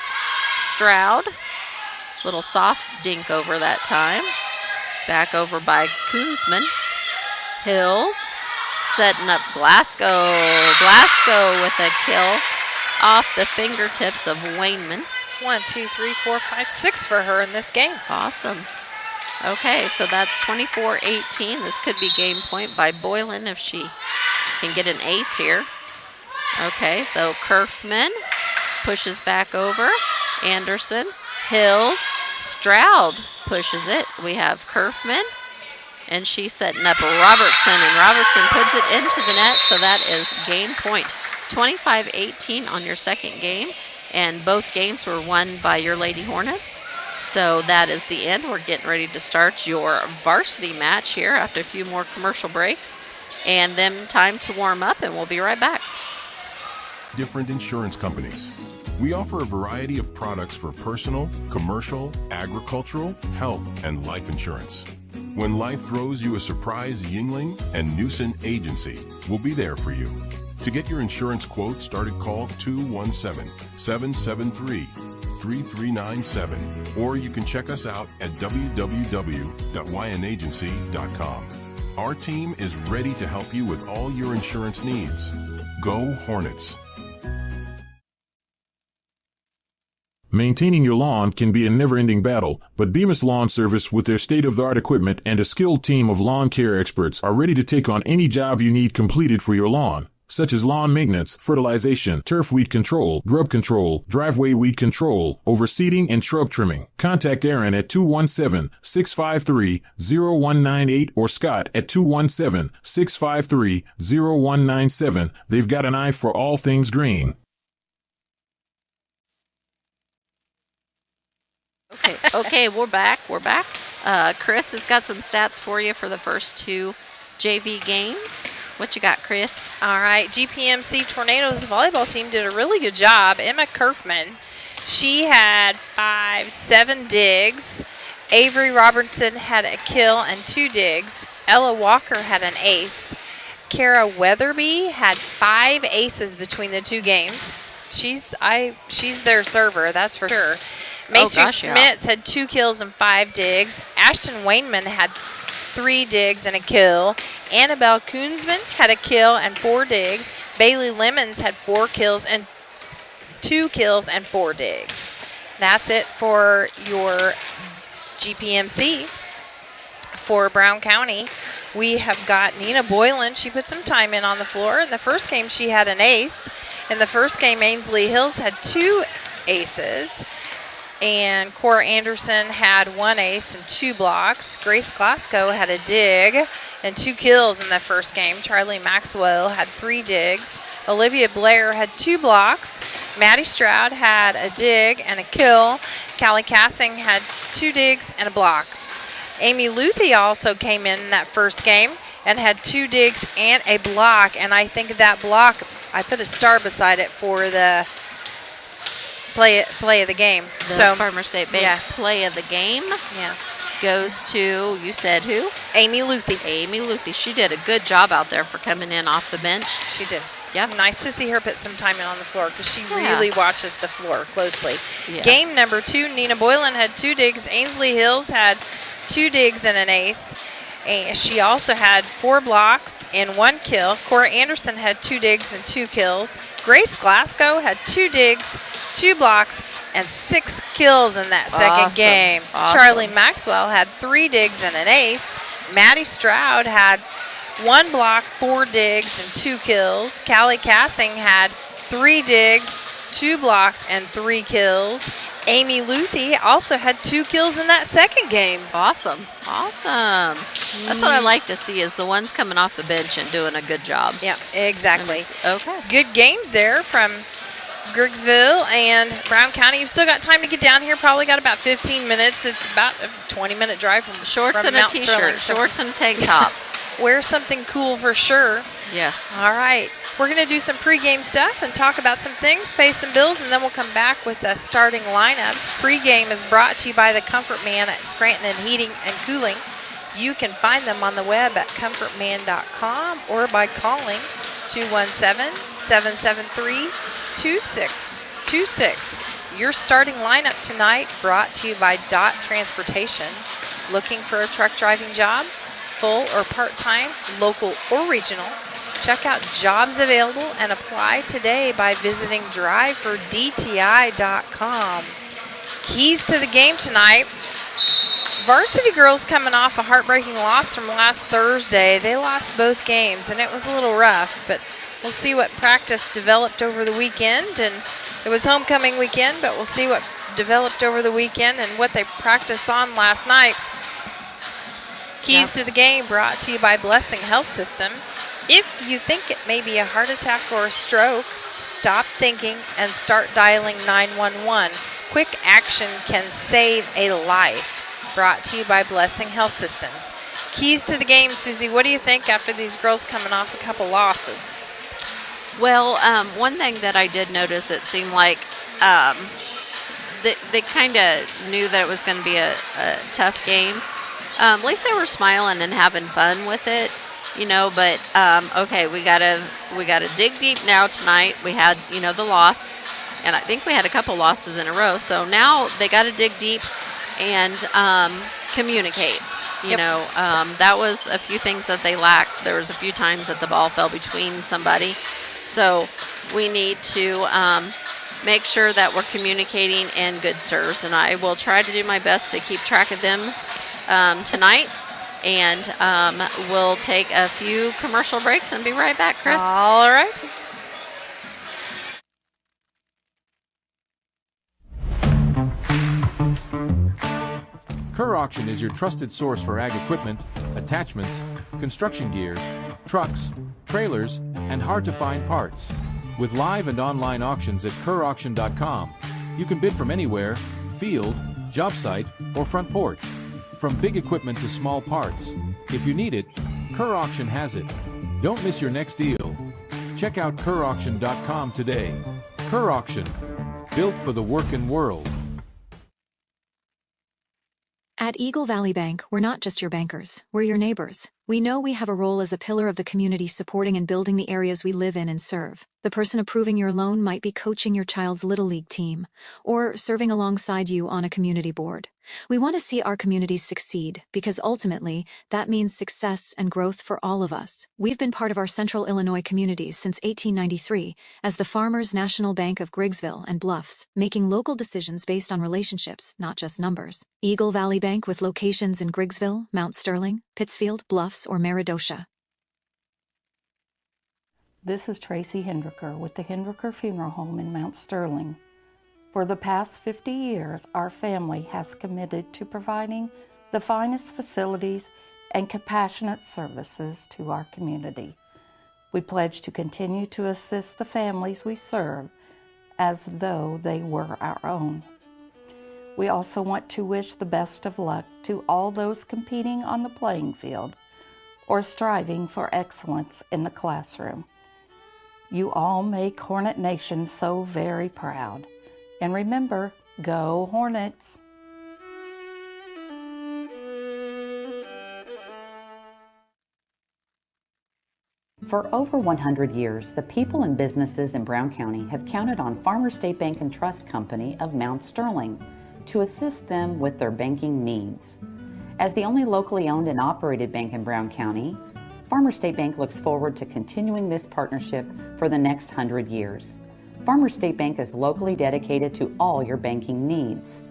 Stroud, little soft dink over that time. Back over by Koonsman. Hills, setting up Glasgow. Glasgow with a kill off the fingertips of Wayneman. 1, 2, 3, 4, 5, 6 for her in this game. Awesome. Okay, so that's 24-18. This could be game point by Boylan if she can get an ace here. Okay, so Kerfman pushes back over. Anderson, Hills, Stroud pushes it. We have Kerfman, and she's setting up Robertson, and Robertson puts it into the net, so that is game point. 25-18 on your second game, and both games were won by your Lady Hornets. So that is the end. We're getting ready to start your varsity match here after a few more commercial breaks, and then time to warm up, and we'll be right back. Different insurance companies. We offer a variety of products for personal, commercial, agricultural, health, and life insurance. When life throws you a surprise, Yingling and Newson Agency will be there for you. To get your insurance quote started, call 217-773-3397, or you can check us out at www.ynagency.com. Our team is ready to help you with all your insurance needs. Go Hornets! Maintaining your lawn can be a never-ending battle, but Bemis Lawn Service, with their state-of-the-art equipment and a skilled team of lawn care experts, are ready to take on any job you need completed for your lawn, such as lawn maintenance, fertilization, turf weed control, grub control, driveway weed control, overseeding, and shrub trimming. Contact Aaron at 217-653-0198 or Scott at 217-653-0197. They've got an eye for all things green. Okay, we're back. Chris has got some stats for you for the first two JV games. What you got, Chris? All right, GPMC Tornadoes volleyball team did a really good job. Emma Kerfman, she had 7 digs. Avery Robertson had a kill and 2 digs. Ella Walker had an ace. Kara Weatherby had 5 aces between the two games. She's their server, that's for sure. Macy Schmitz had 2 kills and 5 digs. Ashton Wayneman had 3 digs and a kill. Annabelle Koonsman had a kill and 4 digs. Bailey Lemons had 4 kills and 2 kills and 4 digs. That's it for your GPMC. For Brown County, we have got Nina Boylan. She put some time in on the floor. In the first game, she had an ace. In the first game, Ainsley Hills had 2 aces. And Cora Anderson had 1 ace and 2 blocks. Grace Glasgow had a dig and 2 kills in the first game. Charlie Maxwell had 3 digs. Olivia Blair had 2 blocks. Maddie Stroud had a dig and a kill. Callie Cassing had 2 digs and a block. Amy Luthi also came in that first game and had 2 digs and a block. And I think that block, I put a star beside it for the play of the game. The Farmer State Bank play of the game goes to, you said who? Amy Luthi. Amy Luthi. She did a good job out there for coming in off the bench. She did. Yep. Nice to see her put some time in on the floor because she really watches the floor closely. Yes. Game number 2, Nina Boylan had 2 digs. Ainsley Hills had 2 digs and an ace. And she also had 4 blocks and 1 kill. Cora Anderson had 2 digs and 2 kills. Grace Glasgow had 2 digs, 2 blocks, and 6 kills in that second game. Awesome. Charlie Maxwell had 3 digs and an ace. Maddie Stroud had 1 block, 4 digs, and 2 kills. Callie Cassing had 3 digs, 2 blocks, and 3 kills. Amy Luthi also had 2 kills in that second game. Awesome. That's what I like to see, is the ones coming off the bench and doing a good job. Yeah, exactly. Okay. Good games there from Griggsville and Brown County. You've still got time to get down here. Probably got about 15 minutes. It's about a 20-minute drive from shorts from and Mount a t-shirt, Sterling. shorts and a tank top. Wear something cool for sure. Yes. All right. We're going to do some pregame stuff and talk about some things, pay some bills, and then we'll come back with the starting lineups. Pregame is brought to you by the Comfort Man at Scranton and Heating and Cooling. You can find them on the web at comfortman.com or by calling 217-773-2626. Your starting lineup tonight brought to you by DOT Transportation. Looking for a truck driving job? Full or part-time, local or regional? Check out jobs available and apply today by visiting drivefordti.com. Keys to the game tonight. Varsity girls coming off a heartbreaking loss from last Thursday. They lost both games, and it was a little rough, but we'll see what practice developed over the weekend. And it was homecoming weekend, but we'll see what developed over the weekend and what they practiced on last night. Keys to the game brought to you by Blessing Health System. If you think it may be a heart attack or a stroke, stop thinking and start dialing 911. Quick action can save a life. Brought to you by Blessing Health Systems. Keys to the game, Susie. What do you think after these girls coming off a couple losses? Well, one thing that I did notice, it seemed like they kind of knew that it was going to be a tough game. At least they were smiling and having fun with it, you know. But okay, we gotta dig deep now tonight. We had, you know, the loss, and I think we had a couple losses in a row. So now they got to dig deep and communicate. You know, that was a few things that they lacked. There was a few times that the ball fell between somebody. So we need to make sure that we're communicating in good serves, and I will try to do my best to keep track of them tonight. And we'll take a few commercial breaks and be right back, Chris. All right. Kerr Auction is your trusted source for ag equipment, attachments, construction gear, trucks, trailers, and hard-to-find parts. With live and online auctions at kerrauction.com, you can bid from anywhere, field, job site, or front porch. From big equipment to small parts, if you need it, Kerr Auction has it. Don't miss your next deal. Check out kerrauction.com today. Kerr Auction, built for the working world. At Eagle Valley Bank, we're not just your bankers, we're your neighbors. We know we have a role as a pillar of the community supporting and building the areas we live in and serve. The person approving your loan might be coaching your child's Little League team, or serving alongside you on a community board. We want to see our communities succeed, because ultimately, that means success and growth for all of us. We've been part of our central Illinois communities since 1893 as the Farmers National Bank of Griggsville and Bluffs, making local decisions based on relationships, not just numbers. Eagle Valley Bank with locations in Griggsville, Mount Sterling, Pittsfield, Bluffs, or Meridosha. This is Tracy Hindricker with the Hindricker Funeral Home in Mount Sterling. For the past 50 years, our family has committed to providing the finest facilities and compassionate services to our community. We pledge to continue to assist the families we serve as though they were our own. We also want to wish the best of luck to all those competing on the playing field or striving for excellence in the classroom. You all make Hornet Nation so very proud. And remember, go Hornets! For over 100 years, the people and businesses in Brown County have counted on Farmers State Bank and Trust Company of Mount Sterling to assist them with their banking needs. As the only locally owned and operated bank in Brown County, Farmers State Bank looks forward to continuing this partnership for the next 100 years. Farmers State Bank is locally dedicated to all your banking needs.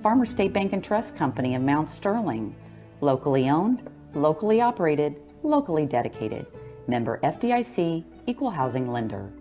Farmers State Bank and Trust Company of Mount Sterling, locally owned, locally operated, locally dedicated. Member FDIC, Equal Housing Lender.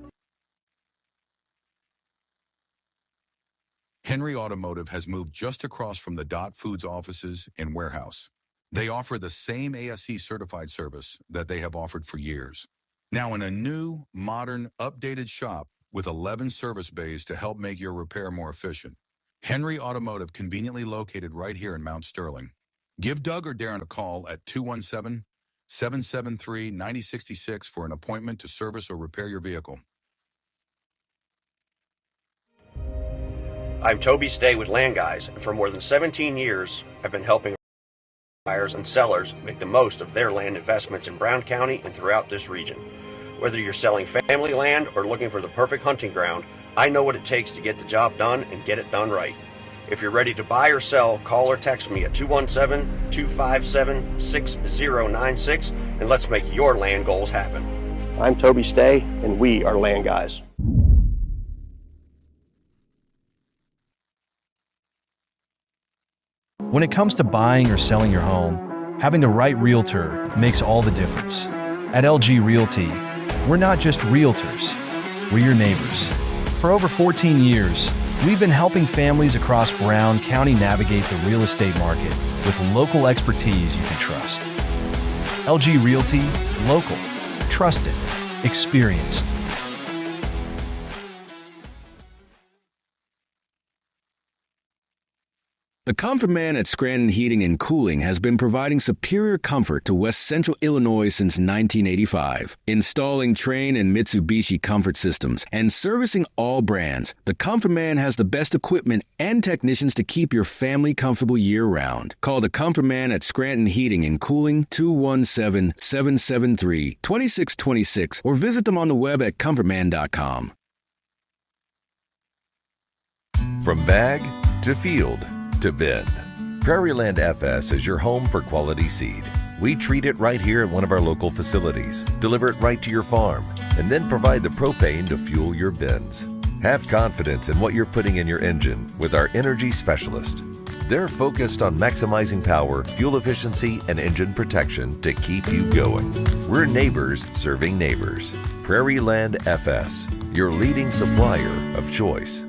Henry Automotive has moved just across from the Dot Foods offices and warehouse. They offer the same ASE certified service that they have offered for years. Now in a new, modern, updated shop with 11 service bays to help make your repair more efficient. Henry Automotive, conveniently located right here in Mount Sterling. Give Doug or Darren a call at 217-773-9066 for an appointment to service or repair your vehicle. I'm Toby Stay with Land Guys, and for more than 17 years, I've been helping buyers and sellers make the most of their land investments in Brown County and throughout this region. Whether you're selling family land or looking for the perfect hunting ground, I know what it takes to get the job done and get it done right. If you're ready to buy or sell, call or text me at 217-257-6096, and let's make your land goals happen. I'm Toby Stay, and we are Land Guys. When it comes to buying or selling your home, having the right realtor makes all the difference. At LG Realty, we're not just realtors, we're your neighbors. For over 14 years, we've been helping families across Brown County navigate the real estate market with local expertise you can trust. LG Realty, local, trusted, experienced. The Comfort Man at Scranton Heating and Cooling has been providing superior comfort to West Central Illinois since 1985. Installing Trane and Mitsubishi comfort systems and servicing all brands, the Comfort Man has the best equipment and technicians to keep your family comfortable year-round. Call the Comfort Man at Scranton Heating and Cooling 217-773-2626 or visit them on the web at comfortman.com. From bag to field to bin, Prairieland FS is your home for quality seed. We treat it right here at one of our local facilities, deliver it right to your farm, and then provide the propane to fuel your bins. Have confidence in what you're putting in your engine with our energy specialist. They're focused on maximizing power, fuel efficiency, and engine protection to keep you going. We're neighbors serving neighbors. Prairieland FS, your leading supplier of choice.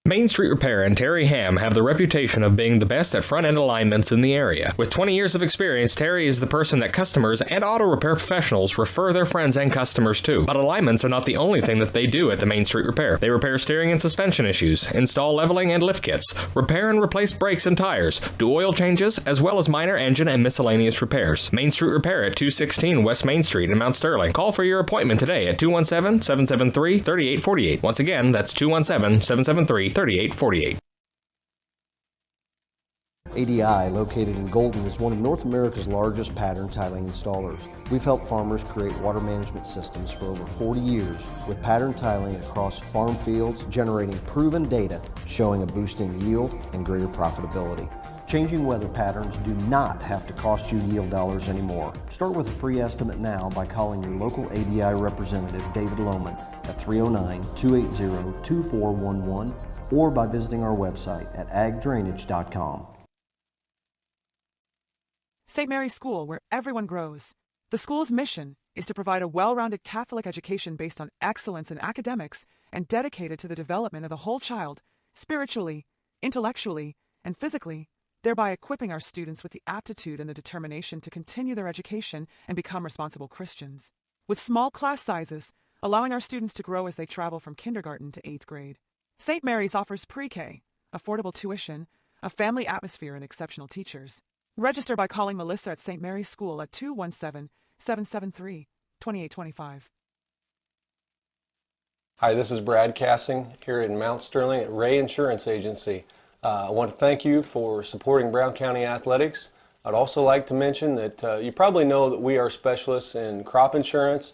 Main Street Repair and Terry Ham have the reputation of being the best at front-end alignments in the area. With 20 years of experience, Terry is the person that customers and auto repair professionals refer their friends and customers to. But alignments are not the only thing that they do at the Main Street Repair. They repair steering and suspension issues, install leveling and lift kits, repair and replace brakes and tires, do oil changes, as well as minor engine and miscellaneous repairs. Main Street Repair at 216 West Main Street in Mount Sterling. Call for your appointment today at 217-773-3848. Once again, that's 217-773-3848. ADI, located in Golden, is one of North America's largest pattern tiling installers. We've helped farmers create water management systems for over 40 years with pattern tiling across farm fields, generating proven data showing a boost in yield and greater profitability. Changing weather patterns do not have to cost you yield dollars anymore. Start with a free estimate now by calling your local ADI representative, David Lohman, at 309-280-2411 or by visiting our website at agdrainage.com. St. Mary's School, where everyone grows. The school's mission is to provide a well-rounded Catholic education based on excellence in academics and dedicated to the development of the whole child, spiritually, intellectually, and physically, thereby equipping our students with the aptitude and the determination to continue their education and become responsible Christians. With small class sizes, allowing our students to grow as they travel from kindergarten to 8th grade. St. Mary's offers pre-K, affordable tuition, a family atmosphere, and exceptional teachers. Register by calling Melissa at St. Mary's School at 217-773-2825. Hi, this is Brad Cassing here in Mount Sterling at Ray Insurance Agency. I want to thank you for supporting Brown County Athletics. I'd also like to mention that you probably know that we are specialists in crop insurance,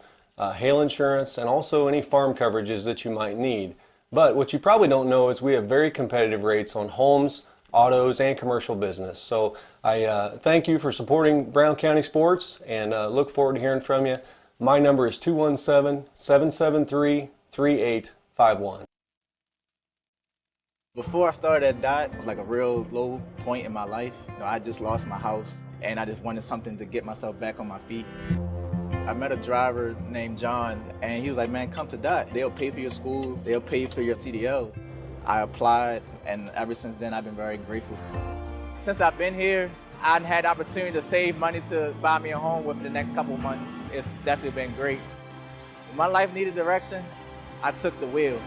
hail insurance, and also any farm coverages that you might need. But what you probably don't know is we have very competitive rates on homes, autos, and commercial business. So I thank you for supporting Brown County sports and look forward to hearing from you. My number is 217-773-3851. Before I started at DOT, it was like a real low point in my life. I just lost my house and I just wanted something to get myself back on my feet. I met a driver named John and he was like, man, come to DOT. They'll pay for your school, they'll pay for your CDLs. I applied and ever since then I've been very grateful. Since I've been here, I've had the opportunity to save money to buy me a home within the next couple of months. It's definitely been great. When my life needed direction, I took the wheel.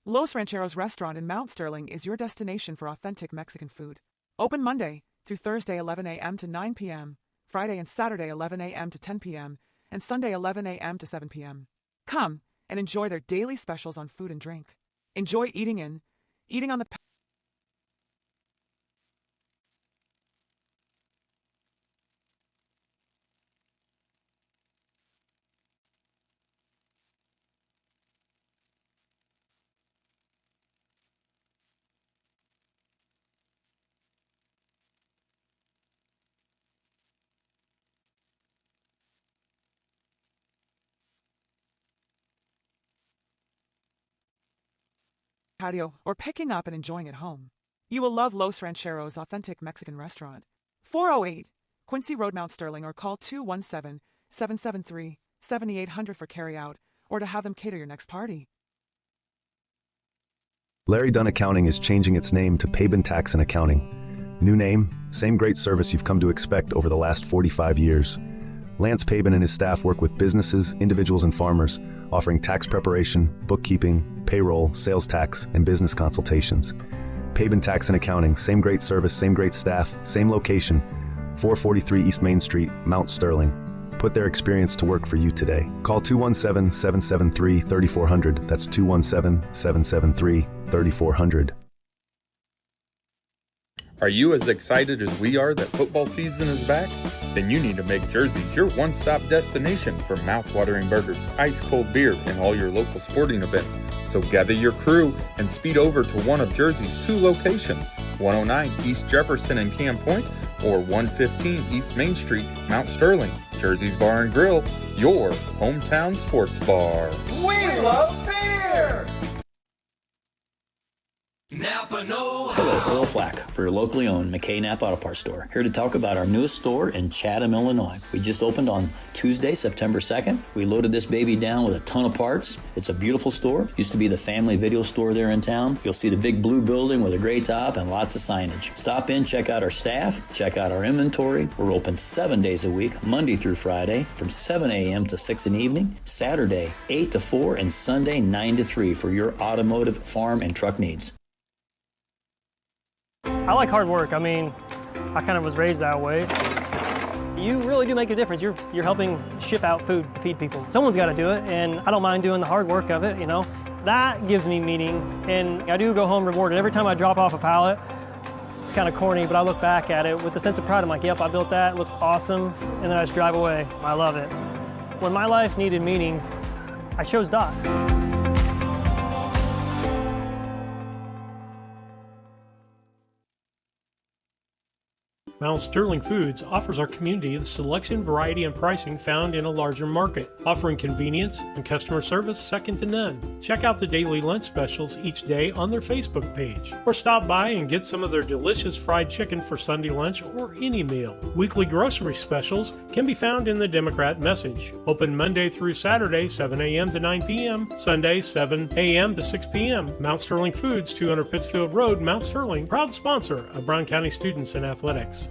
Los Rancheros Restaurant in Mount Sterling is your destination for authentic Mexican food. Open Monday through Thursday 11 a.m. to 9 p.m., Friday and Saturday 11 a.m. to 10 p.m., and Sunday 11 a.m. to 7 p.m. Come and enjoy their daily specials on food and drink. Enjoy eating on the patio or picking up and enjoying at home. You will love Los Rancheros Authentic Mexican Restaurant. 408 Quincy Road, Mount Sterling, or call 217-773-7800 for carryout or to have them cater your next party. Larry Dunn Accounting is changing its name to Pabin Tax and Accounting. New name, same great service you've come to expect over the last 45 years. Lance Pabin and his staff work with businesses, individuals, and farmers, offering tax preparation, bookkeeping, payroll, sales tax, and business consultations. Pabin Tax and Accounting, same great service, same great staff, same location, 443 East Main Street, Mount Sterling. Put their experience to work for you today. Call 217-773-3400. That's 217-773-3400. Are you as excited as we are that football season is back? Then you need to make Jersey's your one-stop destination for mouth-watering burgers, ice-cold beer, and all your local sporting events. So gather your crew and speed over to one of Jersey's two locations, 109 East Jefferson and Camp Point, or 115 East Main Street, Mount Sterling. Jersey's Bar and Grill, your hometown sports bar. We love beer! Hello, Earl Flack for your locally owned McKay Knapp Auto Parts store. Here to talk about our newest store in Chatham, Illinois. We just opened on Tuesday, September 2nd. We loaded this baby down with a ton of parts. It's a beautiful store. Used to be the family video store there in town. You'll see the big blue building with a gray top and lots of signage. Stop in, check out our staff, check out our inventory. We're open 7 days a week, Monday through Friday, from 7 a.m. to 6 in the evening, Saturday 8 to 4, and Sunday 9 to 3 for your automotive, farm, and truck needs. I like hard work. I mean, I kind of was raised that way. You really do make a difference. You're helping ship out food to feed people. Someone's got to do it, and I don't mind doing the hard work of it, you know. That gives me meaning, and I do go home rewarded. Every time I drop off a pallet, it's kind of corny, but I look back at it with a sense of pride. I'm like, yep, I built that, it looks awesome, and then I just drive away. I love it. When my life needed meaning, I chose Doc. Mount Sterling Foods offers our community the selection, variety, and pricing found in a larger market, offering convenience and customer service second to none. Check out the daily lunch specials each day on their Facebook page, or stop by and get some of their delicious fried chicken for Sunday lunch or any meal. Weekly grocery specials can be found in the Democrat Message. Open Monday through Saturday, 7 a.m. to 9 p.m., Sunday, 7 a.m. to 6 p.m. Mount Sterling Foods, 200 Pittsfield Road, Mount Sterling, proud sponsor of Brown County students in athletics.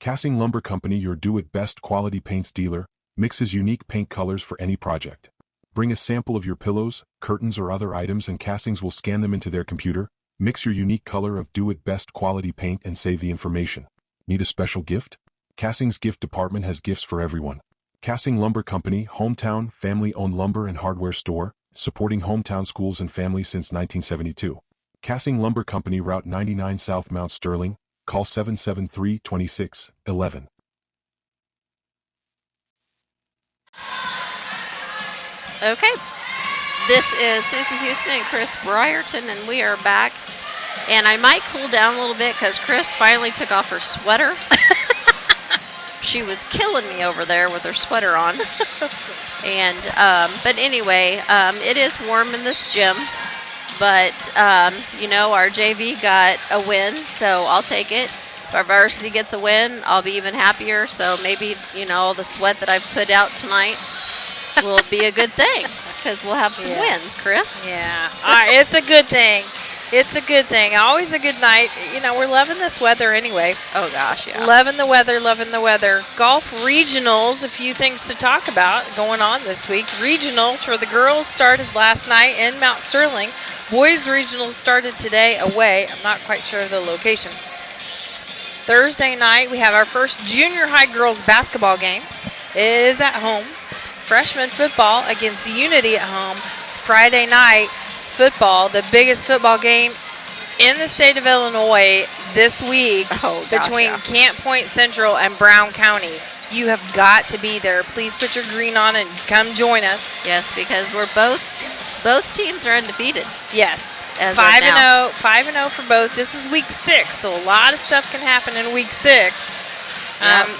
Cassing Lumber Company, your do-it-best quality paints dealer, mixes unique paint colors for any project. Bring a sample of your pillows, curtains, or other items and Castings will scan them into their computer. Mix your unique color of do-it-best quality paint and save the information. Need a special gift? Castings gift department has gifts for everyone. Cassing Lumber Company, hometown, family-owned lumber and hardware store, supporting hometown schools and families since 1972. Cassing Lumber Company, Route 99 South, Mount Sterling. Call 773-2611. Okay. This is Susie Houston and Chris Brierton, and we are back. And I might cool down a little bit because Chris finally took off her sweater. She was killing me over there with her sweater on. And, but anyway, it is warm in this gym. But, you know, our JV got a win, so I'll take it. If our varsity gets a win, I'll be even happier. So maybe, you know, the sweat that I've put out tonight will be a good thing because we'll have some wins, Chris. Yeah, it's a good thing. It's a good thing. Always a good night. You know, we're loving this weather anyway. Oh, gosh, yeah. Loving the weather, loving the weather. Golf regionals, a few things to talk about going on this week. Regionals for the girls started last night in Mount Sterling. Boys regionals started today away. I'm not quite sure of the location. Thursday night, we have our first junior high girls basketball game. It is at home. Freshman football against Unity at home. Friday night, football, the biggest football game in the state of Illinois this week between Camp Point Central and Brown County. You have got to be there. Please put your green on and come join us. Yes, because we're both teams are undefeated. Yes. 5-0. 5-0 for both. This is week 6, so a lot of stuff can happen in week 6.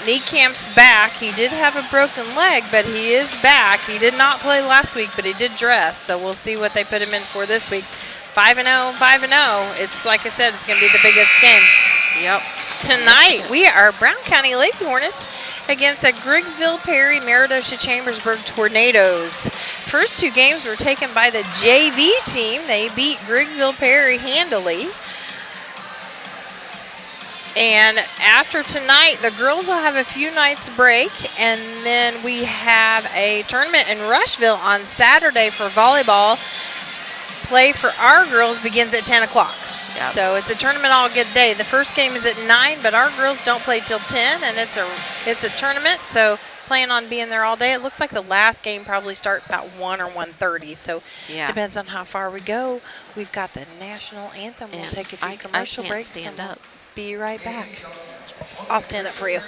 Niecamp's back. He did have a broken leg, but he is back. He did not play last week, but he did dress, so we'll see what they put him in for this week. 5-0, 5-0. It's like I said, it's going to be the biggest game. Yep. Tonight, we are Brown County Lady Hornets against the Griggsville Perry Meredosia Chambersburg Tornadoes. First 2 games were taken by the JV team. They beat Griggsville Perry handily. And after tonight, the girls will have a few nights break, and then we have a tournament in Rushville on Saturday for volleyball. Play for our girls begins at 10 o'clock. Yep. So it's a tournament all good day. The first game is at 9, but our girls don't play till 10, and it's a tournament, so plan on being there all day. It looks like the last game probably starts about 1 or 1:30, so depends on how far we go. We've got the national anthem. We'll take a few commercial breaks. Stand up. Be right back. I'll stand up for you.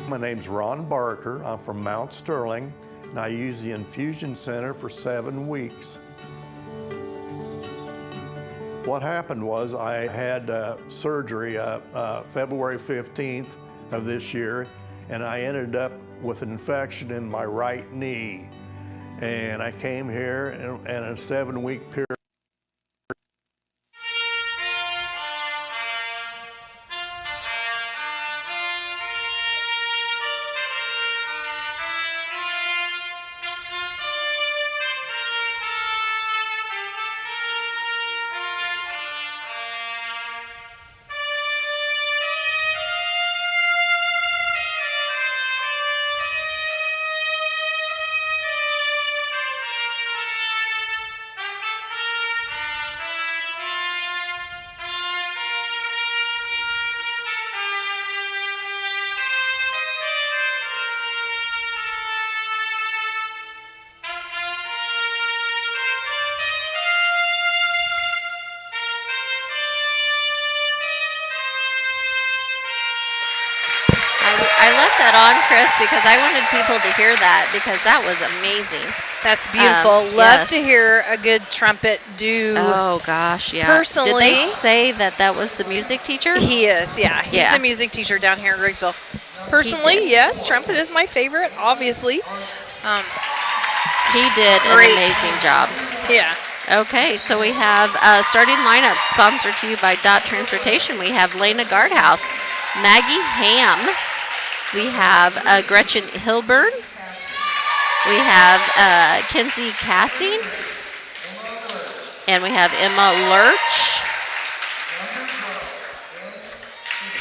My name's Ron Barker. I'm from Mount Sterling, and I used the infusion center for 7 weeks. What happened was I had surgery February 15th of this year, and I ended up with an infection in my right knee. And I came here and in a 7-week period. I left that on, Chris, because I wanted people to hear that, because that was amazing. That's beautiful. Love to hear a good trumpet do. Oh, gosh, yeah. Personally. Did they say that was the music teacher? He is, yeah. He's the music teacher down here in Griggsville. Personally, yes, trumpet is my favorite, obviously. He did an amazing job. Yeah. Okay, so we have starting lineup sponsored to you by Dot Transportation. We have Lena Guardhouse, Maggie Ham. We have Gretchen Hilburn. We have Kinsey Cassing. And we have Emma Lurch.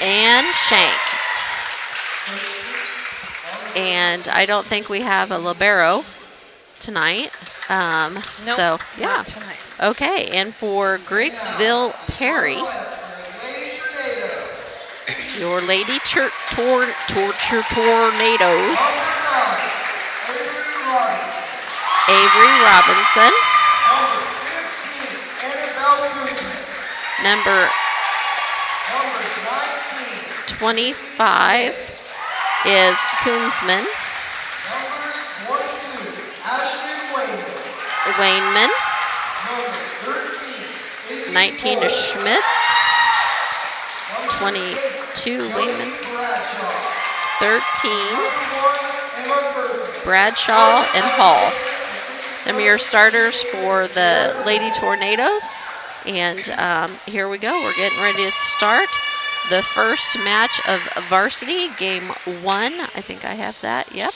And Shank. And I don't think we have a libero tonight. Nope, so, yeah. not tonight. Okay, and for Griggsville Perry, your Lady Tornadoes, Avery Robinson, number 25 is Koonsman, Wainman, 19 is Schmitz, 22 Wainman, 13 Bradshaw and Hall. Them are your starters for the Lady Tornadoes. And here we go. We're getting ready to start the first match of varsity, game 1. I think I have that. Yep.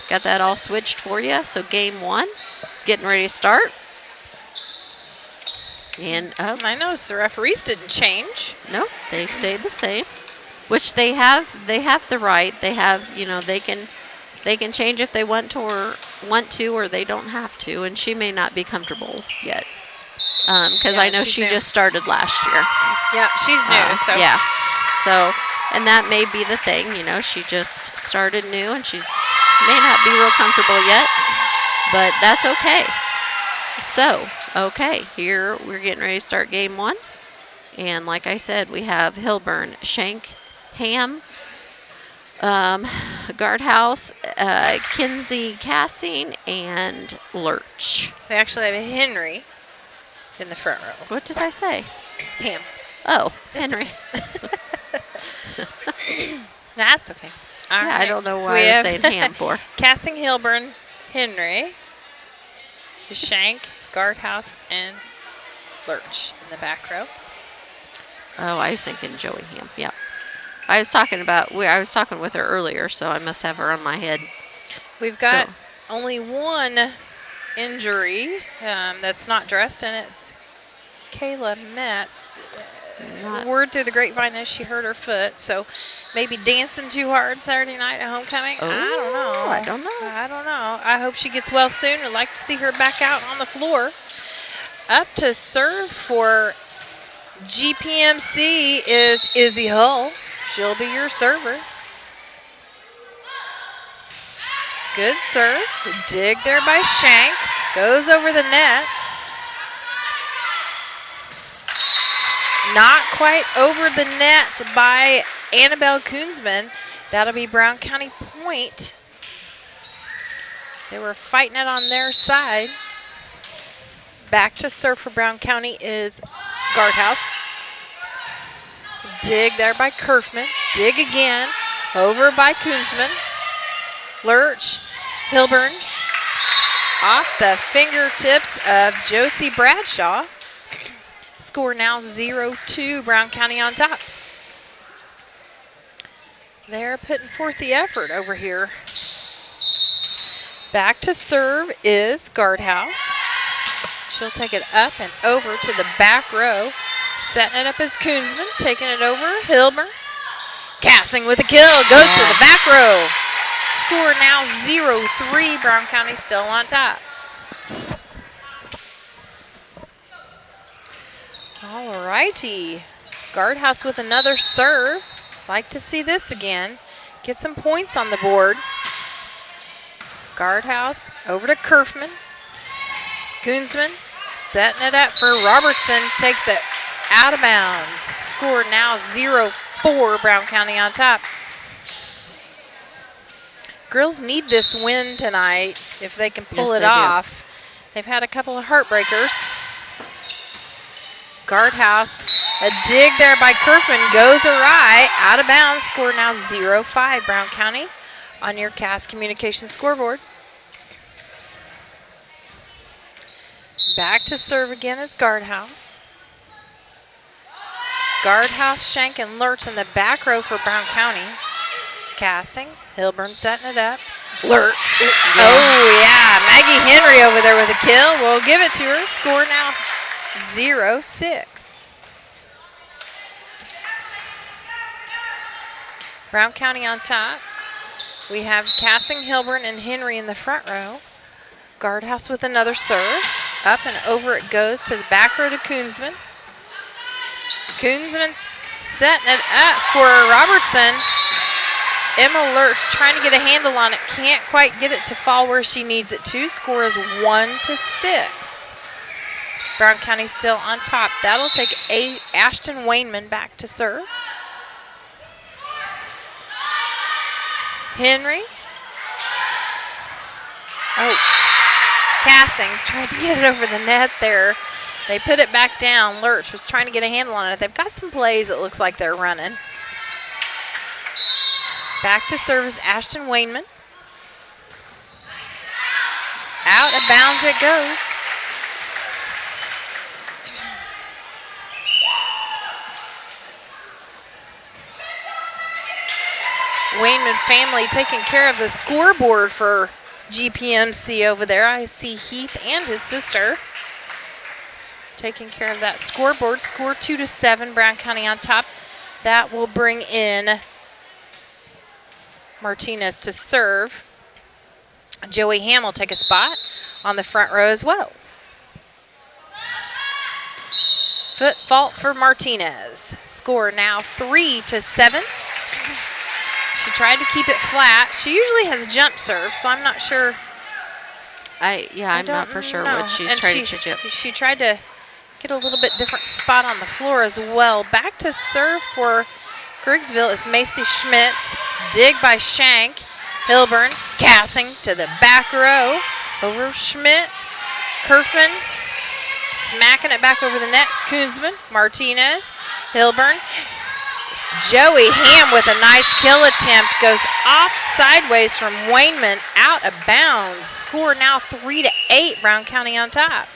Got that all switched for you. So game 1 is getting ready to start. And I noticed the referees didn't change. No, they stayed the same. Which they have the right. They have, they can change if they want to, or they don't have to. And she may not be comfortable yet, because I know she new. just started last year. Yeah, she's new. So yeah, so and that may be the thing. She just started new, and she's may not be real comfortable yet, but that's okay. So here we're getting ready to start game 1, and like I said, we have Hilburn, Shank, Ham, Guardhouse, Kinsey Cassing, and Lurch. we actually have a Henry in the front row. What did I say? Ham. Oh, That's Henry. That's okay. All Yeah, right. I don't know So why we I was have saying Ham for. Cassing, Hilburn, Henry, Shank, Guardhouse, and Lurch in the back row. Oh, I was thinking Joey Ham. Yeah. I was talking with her earlier, so I must have her on my head. We've got only one injury that's not dressed, and it's Kayla Metz. Word through the grapevine is she hurt her foot, so maybe dancing too hard Saturday night at homecoming. Oh, I don't know. I hope she gets well soon. I'd like to see her back out on the floor. Up to serve for GPMC is Izzy Hull. She'll be your server. Good serve. Dig there by Shank. Goes over the net. Not quite over the net by Annabelle Koonsman. That'll be Brown County point. They were fighting it on their side. Back to serve for Brown County is Guardhouse. Dig there by Kerfman. Dig again. Over by Koonsman. Lurch. Hilburn. Off the fingertips of Josie Bradshaw. Score now 0-2. Brown County on top. They're putting forth the effort over here. Back to serve is Guardhouse. She'll take it up and over to the back row. Setting it up is Koonsman. Taking it over. Hilburn. Casting with a kill. Goes to the back row. Score now 0-3. Brown County still on top. All righty. Guardhouse with another serve. Like to see this again. Get some points on the board. Guardhouse over to Kerfman. Koonsman setting it up for Robertson. Takes it out of bounds. Score now 0-4. Brown County on top. Girls need this win tonight if they can pull it off. They've had a couple of heartbreakers. Guardhouse, a dig there by Kerfman goes awry, out of bounds. Score now 0-5. Brown County on your Cass Communications scoreboard. Back to serve again is Guardhouse. Guardhouse, Shank, and Lurch in the back row for Brown County. Cassing, Hilburn setting it up. Lurch. Oh, yeah. Maggie Henry over there with a kill. We'll give it to her. Score now 0-6. Brown County on top. We have Cassing, Hilburn, and Henry in the front row. Guardhouse with another serve. Up and over it goes to the back row to Koonsman. Koonsman setting it up for Robertson. Emma Lurch trying to get a handle on it. Can't quite get it to fall where she needs it to. Score is 1-6. Brown County still on top. That'll take Ashton Wainman back to serve. Henry. Oh, Cassing tried to get it over the net there. They put it back down. Lurch was trying to get a handle on it. They've got some plays it looks like they're running. Back to service, Ashton Wainman. Out of bounds it goes. Wayman family taking care of the scoreboard for GPMC over there. I see Heath and his sister taking care of that scoreboard. Score 2-7, Brown County on top. That will bring in Martinez to serve. Joey Ham will take a spot on the front row as well. Foot fault for Martinez. Score now 3-7. She tried to keep it flat. She usually has a jump serve, so I'm not sure. I'm not for sure what she's trying to do. She tried to get a little bit different spot on the floor as well. Back to serve for Griggsville is Macy Schmitz. Dig by Shank. Hilburn passing to the back row. Over Schmitz. Kerfman smacking it back over the net. Koonsman, Martinez, Hilburn. Joey Ham with a nice kill attempt. Goes off sideways from Wayman, out of bounds. Score now 3-8, Brown County on top.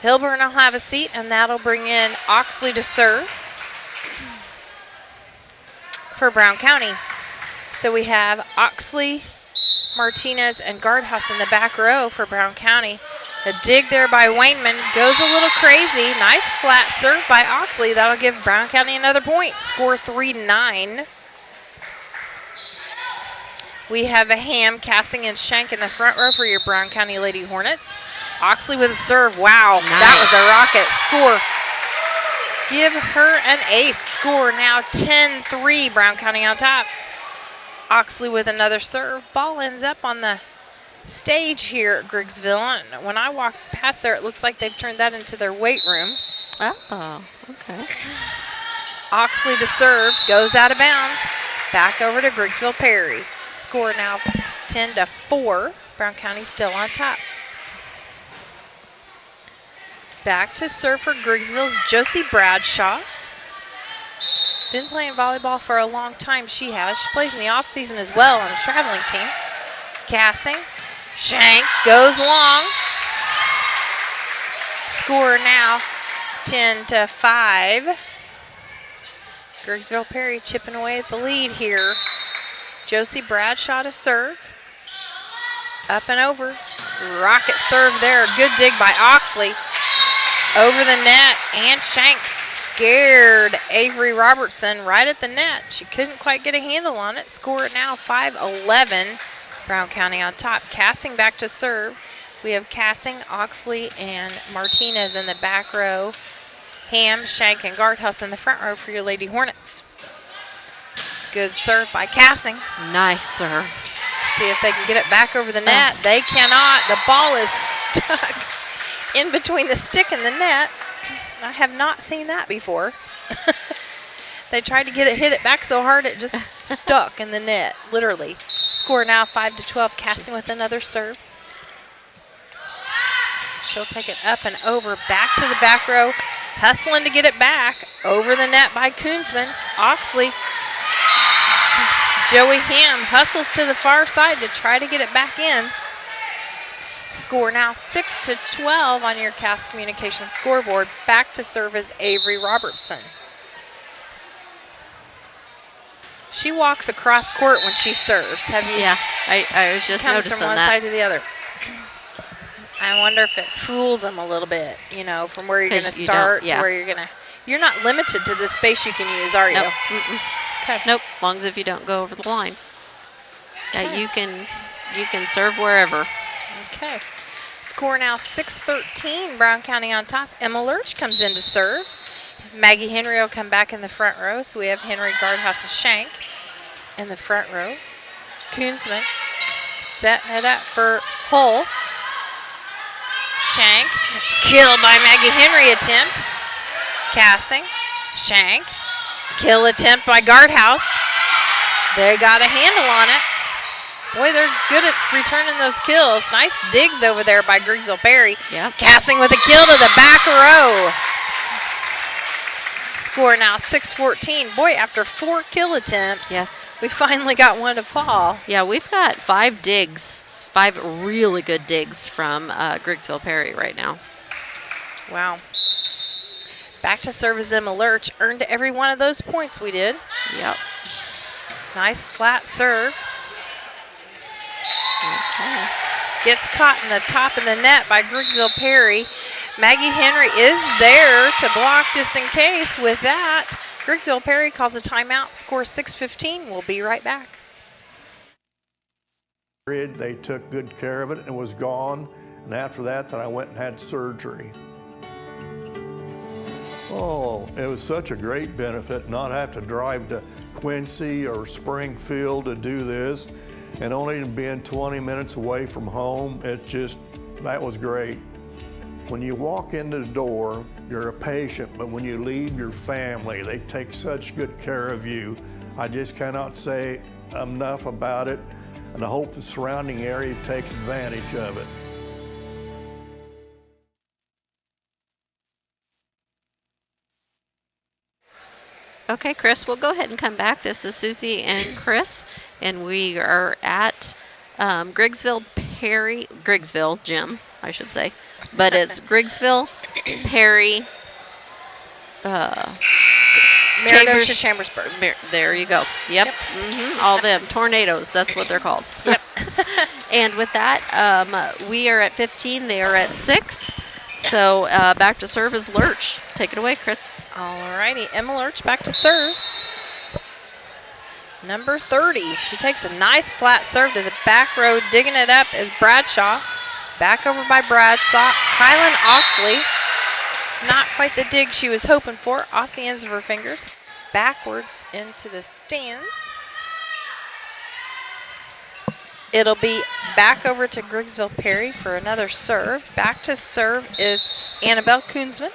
Hilburn will have a seat, and that'll bring in Oxley to serve for Brown County. So we have Oxley, Martinez, and Guardhouse in the back row for Brown County. A dig there by Wayman goes a little crazy. Nice flat serve by Oxley. That'll give Brown County another point. Score 3-9. We have a Ham, Cassing, and Shank in the front row for your Brown County Lady Hornets. Oxley with a serve. Wow, nice. That was a rocket. Score. Give her an ace. Score now 10-3. Brown County on top. Oxley with another serve. Ball ends up on the stage here at Griggsville. And when I walk past there, it looks like they've turned that into their weight room. Oh, okay. Oxley to serve. Goes out of bounds. Back over to Griggsville Perry. Score now 10-4. Brown County still on top. Back to serve for Griggsville's Josie Bradshaw. Been playing volleyball for a long time, she has. She plays in the off-season as well on a traveling team. Cassing. Shank goes long. Score now 10-5. Griggsville Perry chipping away at the lead here. Josie Bradshaw to serve. Up and over. Rocket serve there. Good dig by Oxley. Over the net, and Shank scared Avery Robertson right at the net. She couldn't quite get a handle on it. Score now 5-11. Brown County on top. Cassing back to serve. We have Cassing, Oxley, and Martinez in the back row. Ham, Shank, and Guardhouse in the front row for your Lady Hornets. Good serve by Cassing. Nice serve. See if they can get it back over the net. They cannot. The ball is stuck in between the stick and the net. I have not seen that before. They tried to hit it back so hard it just stuck in the net, literally. Score now 5-12. Cassing with another serve. She'll take it up and over, back to the back row, hustling to get it back. Over the net by Koonsman. Oxley. Joey Ham hustles to the far side to try to get it back in. Score now 6-12 on your Cass Communications scoreboard. Back to serve is Avery Robertson. She walks across court when she serves. Have you? Yeah, I was just noticing that. Comes from one side to the other. I wonder if it fools them a little bit, you know, from where you're going to start to where you're going to. You're not limited to the space you can use, are you? Nope. Okay. Nope. As long as if you don't go over the line. Okay. You can serve wherever. Okay. Score now 6-13. Brown County on top. Emma Lurch comes in to serve. Maggie Henry will come back in the front row. So we have Henry, Guardhouse, and Shank in the front row. Koonsman setting it up for Hull. Shank. Kill by Maggie Henry attempt. Cassing. Shank. Kill attempt by Guardhouse. They got a handle on it. Boy, they're good at returning those kills. Nice digs over there by Griggsville Perry. Yep. Cassing with a kill to the back row. Score now 6-14. Boy, after 4 kill attempts, yes, we finally got one to fall. Yeah, we've got 5 digs, 5 really good digs from Griggsville Perry right now. Wow. Back to serve is Emma Lurch. Earned every one of those points we did. Yep. Nice flat serve. Okay. Gets caught in the top of the net by Griggsville Perry. Maggie Henry is there to block just in case. With that, Griggsville Perry calls a timeout. Score 6:15. We'll be right back. They took good care of it and was gone. And after that, then I went and had surgery. Oh, it was such a great benefit not have to drive to Quincy or Springfield to do this, and only being 20 minutes away from home. That was great. When you walk into the door, you're a patient, but when you leave your family, they take such good care of you. I just cannot say enough about it, and I hope the surrounding area takes advantage of it. Okay, Chris, we'll go ahead and come back. This is Susie and Chris, and we are at Griggsville Gym, I should say. But it's Griggsville, Perry, Chambersburg. There you go. Yep. All them. Tornadoes, that's what they're called. Yep. And with that, we are at 15. They are at 6. So back to serve is Lurch. Take it away, Chris. All righty. Emma Lurch back to serve. Number 30. She takes a nice flat serve to the back row. Digging it up is Bradshaw. Back over by Bradshaw. Kylan Oxley. Not quite the dig she was hoping for. Off the ends of her fingers. Backwards into the stands. It'll be back over to Griggsville Perry for another serve. Back to serve is Annabelle Koonsman.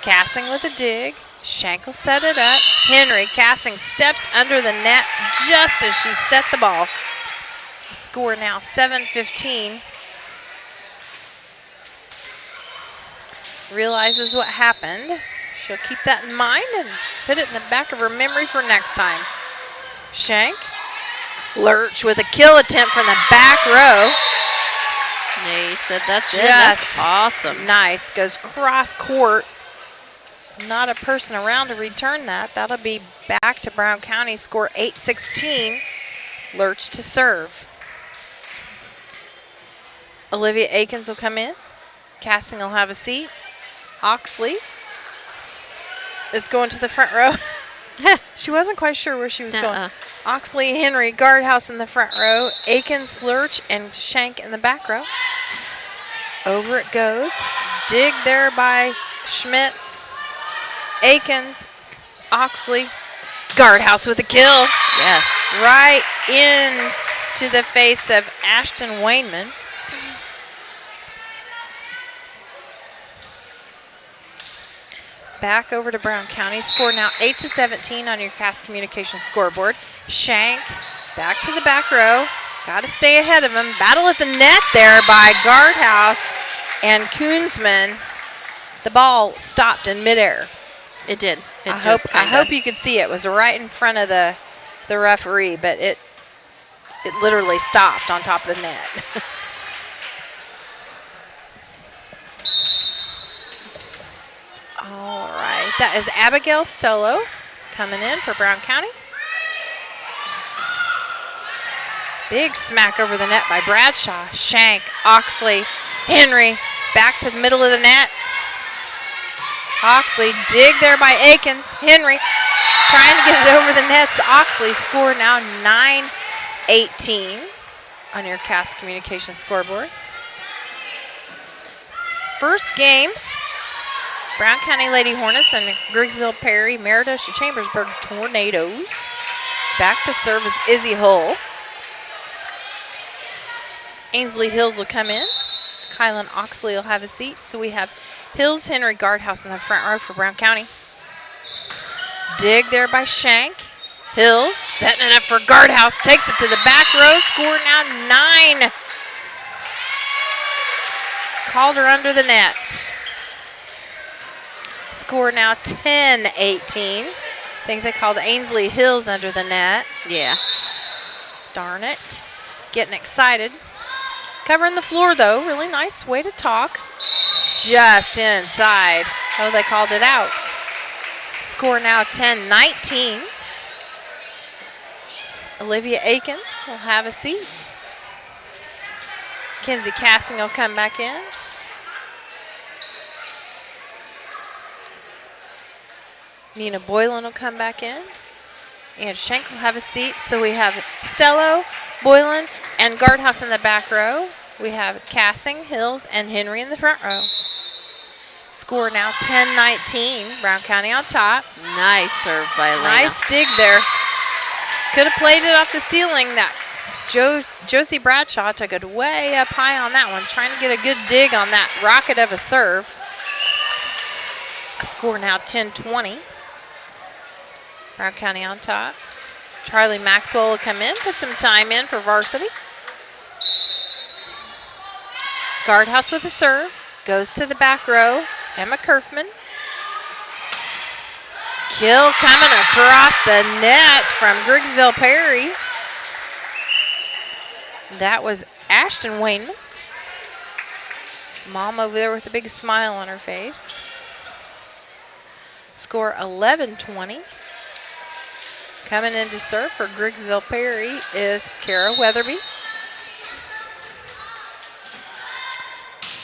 Cassing with a dig. Shank will set it up. Henry Cassing steps under the net just as she set the ball. Score now 7-15. Realizes what happened. She'll keep that in mind and put it in the back of her memory for next time. Shank. Lurch with a kill attempt from the back row. Yeah, you said that's that's awesome. Nice. Goes cross court. Not a person around to return that. That'll be back to Brown County. Score 8-16. Lurch to serve. Olivia Akins will come in. Cassing will have a seat. Oxley is going to the front row. She wasn't quite sure where she was going. Oxley, Henry, guardhouse in the front row. Akins, Lurch, and Shank in the back row. Over it goes. Dig there by Schmitz. Akins, Oxley, guardhouse with a kill. Yes. Right in to the face of Ashton Wainman. Back over to Brown County. Score now 8-17 on your Cass Communications scoreboard. Shank back to the back row. Got to stay ahead of him. Battle at the net there by Guardhouse and Koonsman. The ball stopped in midair. It did. I hope you could see it. It was right in front of the referee, but it literally stopped on top of the net. All right, that is Abigail Stello coming in for Brown County. Big smack over the net by Bradshaw. Shank, Oxley, Henry, back to the middle of the net. Oxley, dig there by Akins. Henry trying to get it over the nets. Oxley score now 9-18 on your Cass Communications scoreboard. First game, Brown County Lady Hornets and Griggsville Perry, Meridosha Chambersburg Tornadoes. Back to serve is Izzy Hull. Ainsley Hills will come in. Kylan Oxley will have a seat. So we have Hills, Henry, Guardhouse in the front row for Brown County. Dig there by Shank. Hills setting it up for Guardhouse. Takes it to the back row. Score now 9. Called her under the net. Score now 10-18. I think they called Ainsley Hills under the net. Yeah. Darn it. Getting excited. Covering the floor, though. Really nice way to talk. Just inside. Oh, they called it out. Score now 10-19. Olivia Akins will have a seat. Kenzie Cassing will come back in. Nina Boylan will come back in. And Schenk will have a seat. So we have Stello, Boylan, and Guardhouse in the back row. We have Cassing, Hills, and Henry in the front row. Score now 10-19. Brown County on top. Nice serve by Elena. Nice dig there. Could have played it off the ceiling. That Josie Bradshaw took it way up high on that one, trying to get a good dig on that rocket of a serve. Score now 10-20. Brown County on top. Charlie Maxwell will come in, put some time in for varsity. Guardhouse with a serve. Goes to the back row. Emma Kerfman. Kill coming across the net from Griggsville Perry. That was Ashton Wayne. Mom over there with a big smile on her face. Score 11-20. Coming in to serve for Griggsville Perry is Kara Weatherby.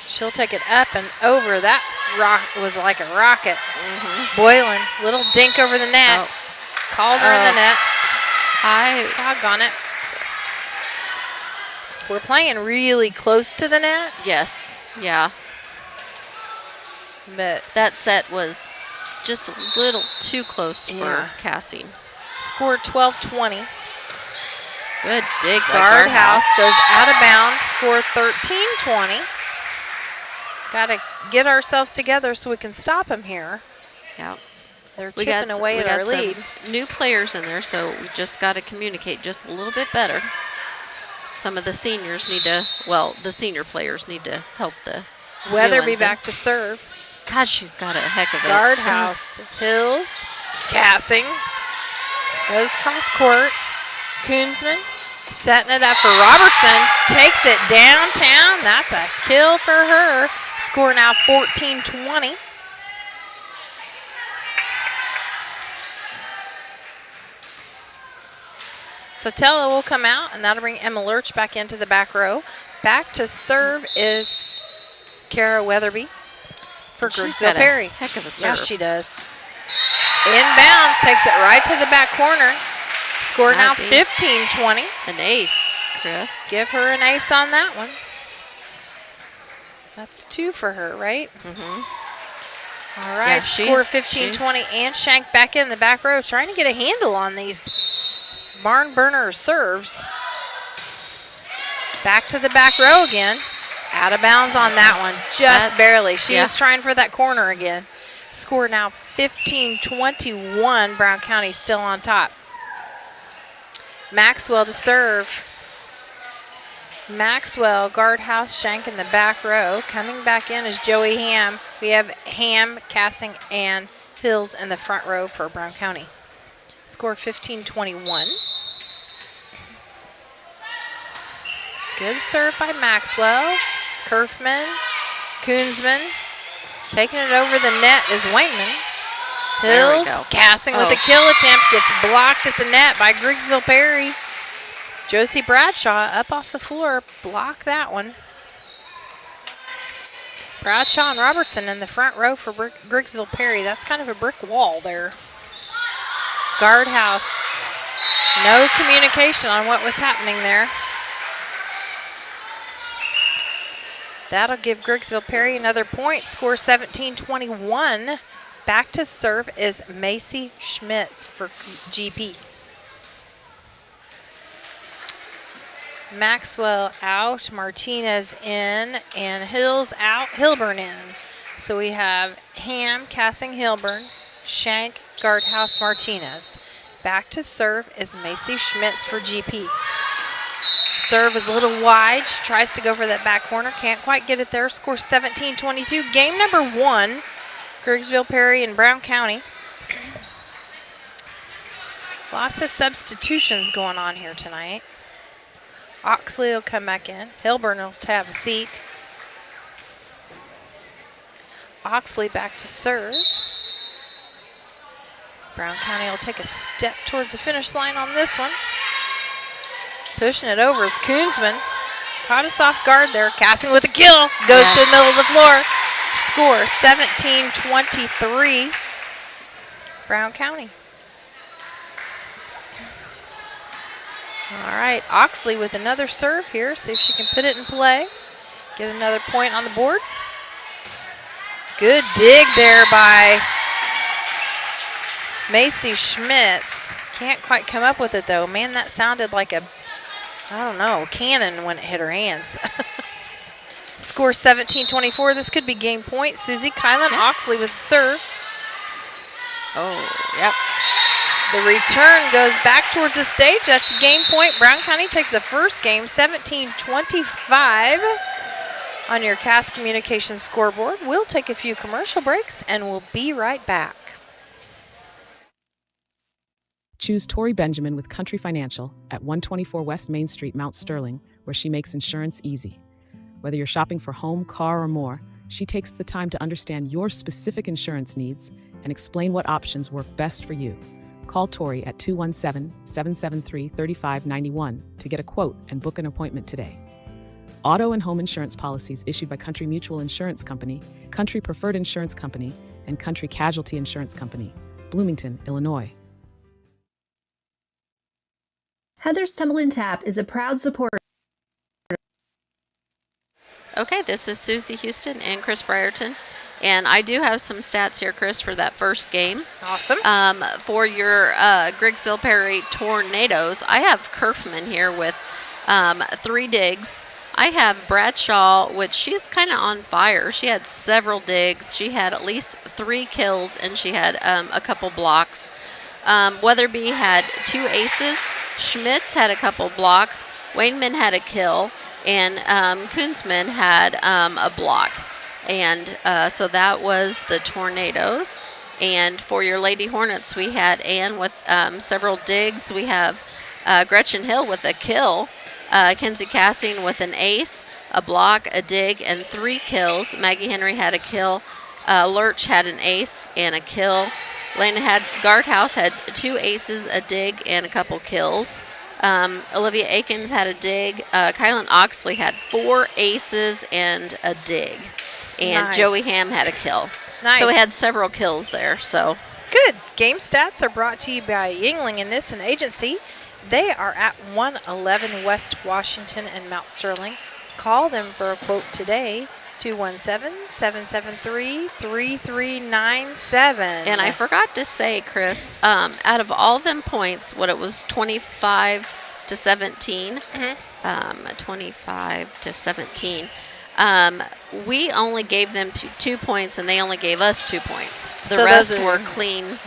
She'll take it up and over. That was like a rocket. Boylan, little dink over the net. Called her in the net. Doggone it. We're playing really close to the net. Yes, yeah. But that set was just a little too close for Cassie. Score 12-20. Good dig by Guardhouse goes out of bounds. Score 13-20. Got to get ourselves together so we can stop them here. Yeah. They're chipping away at our lead. New players in there, so we just got to communicate just a little bit better. Some of the seniors need to, the senior players need to help the Weatherby back to serve. God, she's got a heck of a Guardhouse. Hills. Cassing. Goes cross court. Koonsman setting it up for Robertson. Takes it downtown. That's a kill for her. Score now 14-20. Sotelo will come out, and that'll bring Emma Lurch back into the back row. Back to serve is Kara Weatherby for Griggsville Perry. Heck of a serve. Yeah, she does. Inbounds, takes it right to the back corner. Score now 15-20. An ace, Chris. Give her an ace on that one. That's 2 for her, right? All right, score 15-20. Ann Shank back in the back row, trying to get a handle on these barn burner serves. Back to the back row again. Out of bounds on that one, just barely. She was trying for that corner again. Score now 15-21. Brown County still on top. Maxwell to serve. Maxwell, Guardhouse, Shank in the back row. Coming back in is Joey Ham. We have Ham, Cassing, and Hills in the front row for Brown County. Score 15-21. Good serve by Maxwell. Kerfman, Koonsman. Taking it over the net is Wainman. Hills, Cassing with a kill attempt. Gets blocked at the net by Griggsville Perry. Josie Bradshaw up off the floor. Block that one. Bradshaw and Robertson in the front row for Griggsville Perry. That's kind of a brick wall there. Guardhouse. No communication on what was happening there. That'll give Griggsville Perry another point. Score 17-21. Back to serve is Macy Schmitz for GP. Maxwell out, Martinez in, and Hills out, Hilburn in. So we have Ham, Cassing, Hilburn, Shank, Guardhouse, Martinez. Back to serve is Macy Schmitz for GP. Serve is a little wide. She tries to go for that back corner. Can't quite get it there. Score 17-22. Game number 1. Griggsville Perry and Brown County. Lots of substitutions going on here tonight. Oxley will come back in. Hilburn will have a seat. Oxley back to serve. Brown County will take a step towards the finish line on this one. Pushing it over is Koonsman. Caught us off guard there. Casting with a kill. Goes to the middle of the floor. Score 17-23. Brown County. All right, Oxley with another serve here. See if she can put it in play. Get another point on the board. Good dig there by Macy Schmitz. Can't quite come up with it though. Man, that sounded like a, I don't know, cannon when it hit her hands. Score 17-24. This could be game point. Susie Kylan Oxley with serve. Oh, yep. The return goes back towards the stage. That's game point. Brown County takes the first game, 17-25 on your Cass Communications scoreboard. We'll take a few commercial breaks, and we'll be right back. Choose Tori Benjamin with Country Financial at 124 West Main Street, Mount Sterling, where she makes insurance easy. Whether you're shopping for home, car, or more, she takes the time to understand your specific insurance needs and explain what options work best for you. Call Tori at 217-773-3591 to get a quote and book an appointment today. Auto and home insurance policies issued by Country Mutual Insurance Company, Country Preferred Insurance Company, and Country Casualty Insurance Company, Bloomington, Illinois. Heather's Tumble and Tap is a proud supporter. Okay, this is Susie Houston and Chris Brierton. And I do have some stats here, Chris, for that first game. Awesome. For your Griggsville Perry Tornadoes, I have Kerfman here with 3 digs. I have Bradshaw, which she's kind of on fire. She had several digs. She had at least 3 kills, and she had a couple blocks. Weatherby had 2 aces. Schmitz had a couple blocks. Wainman had a kill. And Koonsman had a block. And so that was the Tornadoes. And for your Lady Hornets, we had Ann with several digs. We have Gretchen Hill with a kill. Kenzie Cassing with an ace, a block, a dig, and 3 kills. Maggie Henry had a kill. Lurch had an ace and a kill. Lena Guardhouse had 2 aces, a dig, and a couple kills. Olivia Akins had a dig. Kylan Oxley had 4 aces and a dig. And nice. Joey Ham had a kill. Nice. So we had several kills there. So good. Game stats are brought to you by Yingling and Nissen Agency. They are at 111 West Washington and Mount Sterling. Call them for a quote today, 217-773-3397. And I forgot to say, Chris, out of all them points, what it was 25 to 17, 25 to 17. We only gave them 2 points, and they only gave us 2 points. The rest were clean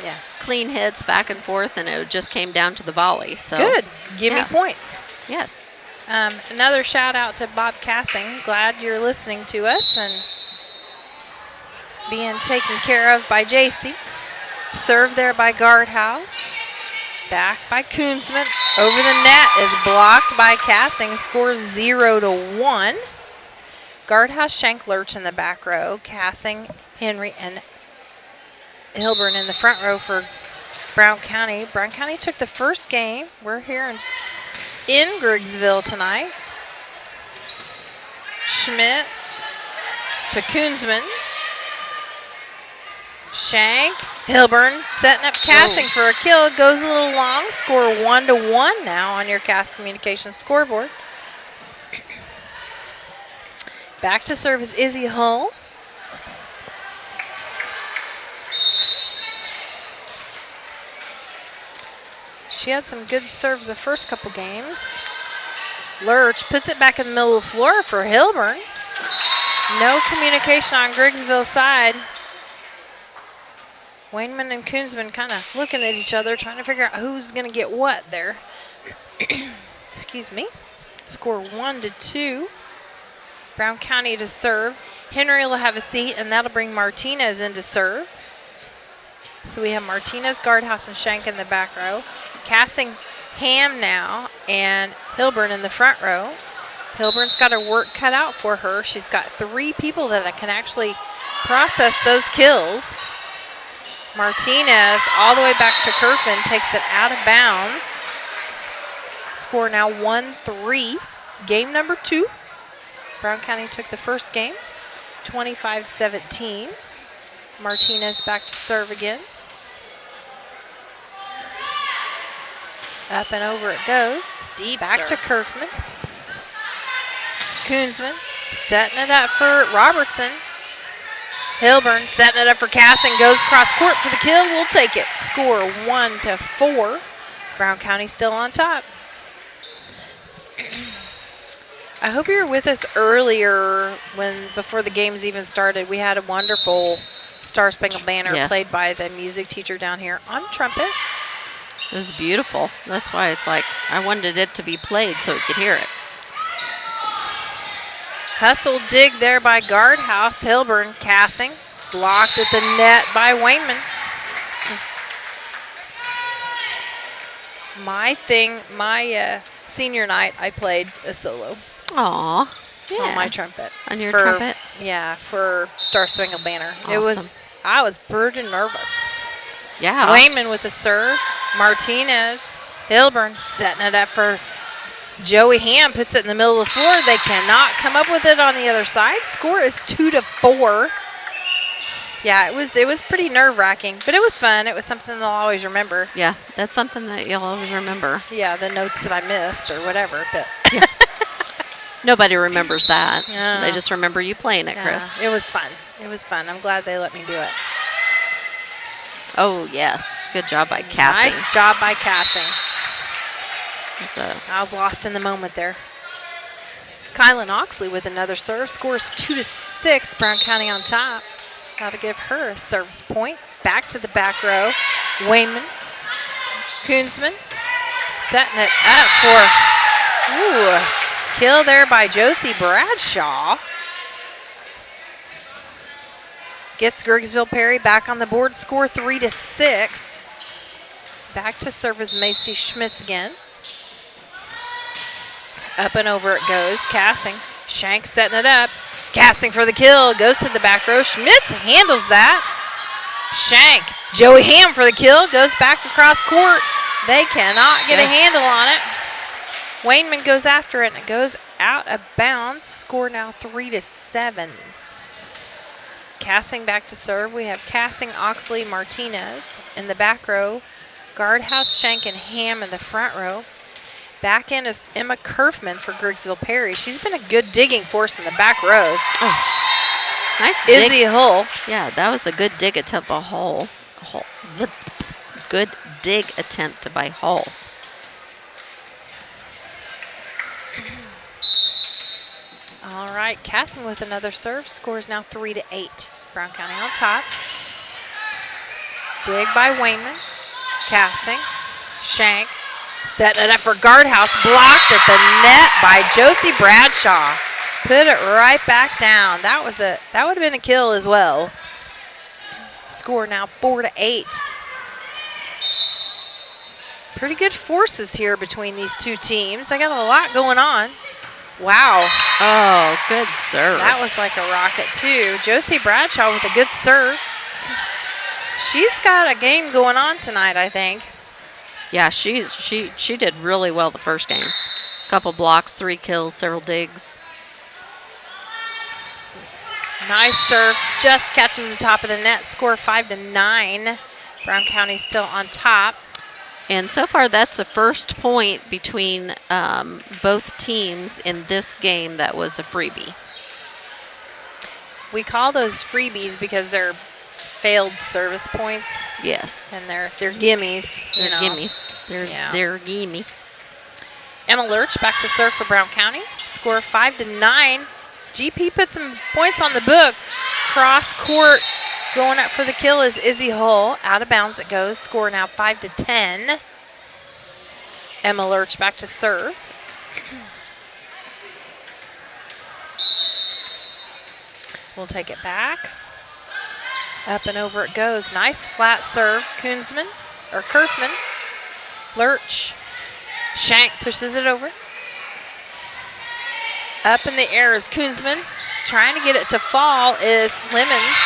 hits back and forth, and it just came down to the volley. So good. Give me points. Yes. Another shout out to Bob Cassing. Glad you're listening to us and being taken care of by JC. Served there by Guardhouse. Back by Koonsman. Over the net is blocked by Cassing. Scores 0-1. Guardhouse, Shank, Lurch in the back row. Cassing, Henry, and Hilburn in the front row for Brown County. Brown County took the first game. We're here in Griggsville tonight. Schmitz to Koonsman. Shank, Hilburn setting up Cassing for a kill. Goes a little long. Score 1-1 now on your Cass Communications scoreboard. Back to serve is Izzy Hull. She had some good serves the first couple games. Lurch puts it back in the middle of the floor for Hilburn. No communication on Griggsville's side. Wainman and Koonsman kind of looking at each other, trying to figure out who's going to get what there. Excuse me. Score 1-2. Brown County to serve. Henry will have a seat, and that'll bring Martinez in to serve. So we have Martinez, Guardhouse, and Shank in the back row. Cassing, Ham now, and Hilburn in the front row. Hilburn's got her work cut out for her. She's got 3 people that can actually process those kills. Martinez all the way back to Kerfman, takes it out of bounds. Score now 1-3. Game number 2. Brown County took the first game, 25-17. Martinez back to serve again. Up and over it goes. Deep back serve. to Kerfman. Koonsman setting it up for Robertson. Hilburn setting it up for Casson. Goes cross court for the kill. We'll take it. Score 1-4. Brown County still on top. I hope you were with us earlier before the games even started. We had a wonderful Star Spangled Banner played by the music teacher down here on trumpet. It was beautiful. That's why it's like I wanted it to be played so we could hear it. Hustle dig there by Guardhouse. Hilburn Cassing. Blocked at the net by Wayman. My senior night, I played a solo. Aw. Yeah. On my trumpet. On your trumpet? Yeah, for Star Spangled Banner. Awesome. I was pretty nervous. Yeah. Wayman with the serve. Martinez. Hilburn setting it up for Joey Ham. Puts it in the middle of the floor. They cannot come up with it on the other side. Score is 2-4. Yeah, it was pretty nerve-wracking, but it was fun. It was something they'll always remember. Yeah, that's something that you'll always remember. Yeah, the notes that I missed or whatever. But yeah. Nobody remembers that. Yeah. They just remember you playing it, Chris. It was fun. It was fun. I'm glad they let me do it. Oh, yes. Good job by Cassie. Nice job by Cassie. So. I was lost in the moment there. Kylan Oxley with another serve. Scores 2-6. Brown County on top. Got to give her a service point. Back to the back row. Wayman. Koonsman. Setting it up for kill there by Josie Bradshaw. Gets Grigsville Perry back on the board. Score 3-6. Back to serve is Macy Schmitz again. Up and over it goes. Cassing. Shank setting it up. Casting for the kill. Goes to the back row. Schmitz handles that. Shank. Joey Ham for the kill. Goes back across court. They cannot get a handle on it. Wayman goes after it and it goes out of bounds. Score now 3-7. Casting back to serve. We have Casting, Oxley, Martinez in the back row. Guardhouse, Shank, and Ham in the front row. Back in is Emma Kerfman for Grigsville Perry. She's been a good digging force in the back rows. Oh, nice Izzy dig. Hull. Yeah, that was a good dig attempt by Hull. Good dig attempt by Hull. All right, Casting with another serve. Scores now 3-8. Brown County on top. Dig by Wayman. Casting. Shank. Setting it up for Guardhouse. Blocked at the net by Josie Bradshaw. Put it right back down. That would have been a kill as well. Score now 4-8. Pretty good forces here between these two teams. I got a lot going on. Wow. Oh, good serve. That was like a rocket too. Josie Bradshaw with a good serve. She's got a game going on tonight, I think. Yeah, she did really well the first game. Couple blocks, 3 kills, several digs. Nice serve. Just catches the top of the net. Score 5-9. Brown County still on top. And so far, that's the first point between both teams in this game that was a freebie. We call those freebies because they're failed service points. Yes. And they're gimmies. They're gimmies. They're gimme. Emma Lurch back to serve for Brown County. Score 5-9. GP put some points on the book. Cross court going up for the kill is Izzy Hull. Out of bounds it goes. Score now 5-10. Emma Lurch back to serve. We'll take it back. Up and over it goes. Nice flat serve. Kerfman. Lurch. Shank pushes it over. Up in the air is Koonsman. Trying to get it to fall is Lemons.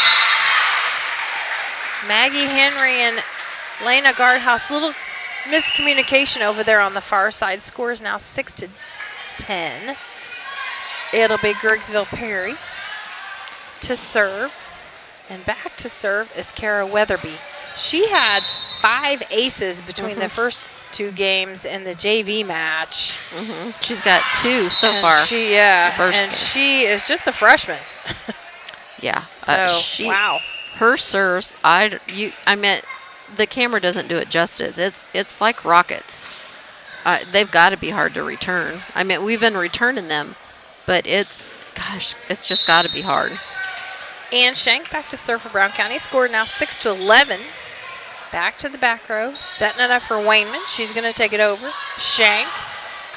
Maggie Henry and Lena Guardhouse, little miscommunication over there on the far side. Score is now 6-10. It'll be Griggsville Perry to serve. And back to serve is Kara Weatherby. She had 5 aces between the first 2 games in the JV match. She's got 2 so far. She is just a freshman. Yeah. So, wow. Her serves, I meant the camera doesn't do it justice. It's like rockets. They've got to be hard to return. I mean, we've been returning them, but it's just got to be hard. Ann Shank back to serve for Brown County. Scored now 6-11. Back to the back row, setting it up for Wayman. She's going to take it over. Shank.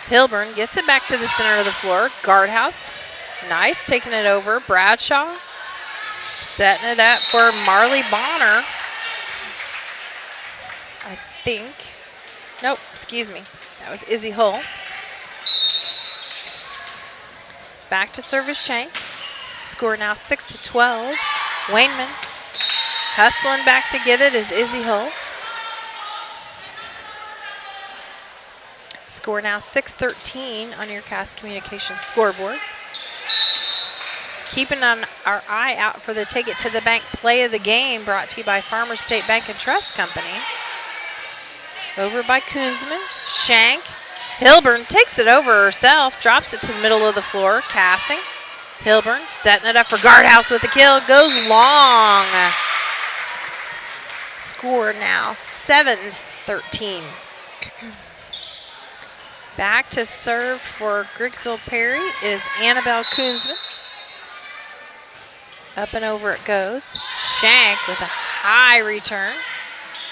Hilburn gets it back to the center of the floor. Guardhouse, nice, taking it over. Bradshaw, setting it up for Marley Bonner. I think. Nope, excuse me. That was Izzy Hull. Back to service Shank. Score now 6-12. Wayman hustling back to get it is Izzy Hull. Score now 6-13 on your Cast Communications scoreboard. Keeping our eye out for the Take It to the Bank play of the game, brought to you by Farmers State Bank and Trust Company. Over by Koonsman. Shank. Hilburn takes it over herself, drops it to the middle of the floor. Cassing. Hilburn setting it up for Guardhouse with the kill. Goes long. Score now 7-13. Back to serve for Griggsville Perry is Annabelle Koonsman. Up and over it goes. Shank with a high return.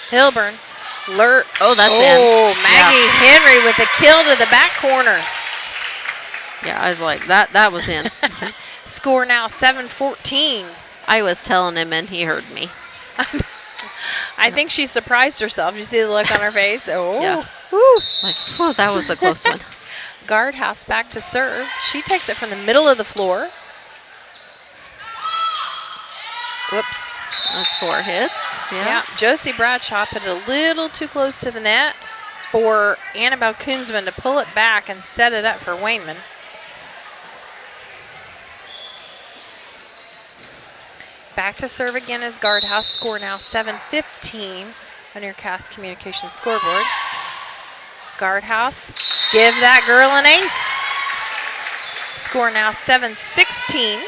Hilburn. Oh, that's in. Oh, Maggie Henry with a kill to the back corner. Yeah, I was like, that was in. Score now 7-14. I was telling him and he heard me. I think she surprised herself. You see the look on her face? Oh, yeah. Woo. Like, oh, that was a close one. Guardhouse back to serve. She takes it from the middle of the floor. Whoops. That's 4 hits. Yeah. Josie Bradshaw put it a little too close to the net for Annabelle Koonsman to pull it back and set it up for Wayman. Back to serve again is Guardhouse. Score now 7-15 on your Cast Communications scoreboard. Guardhouse, give that girl an ace. Score now 7-16.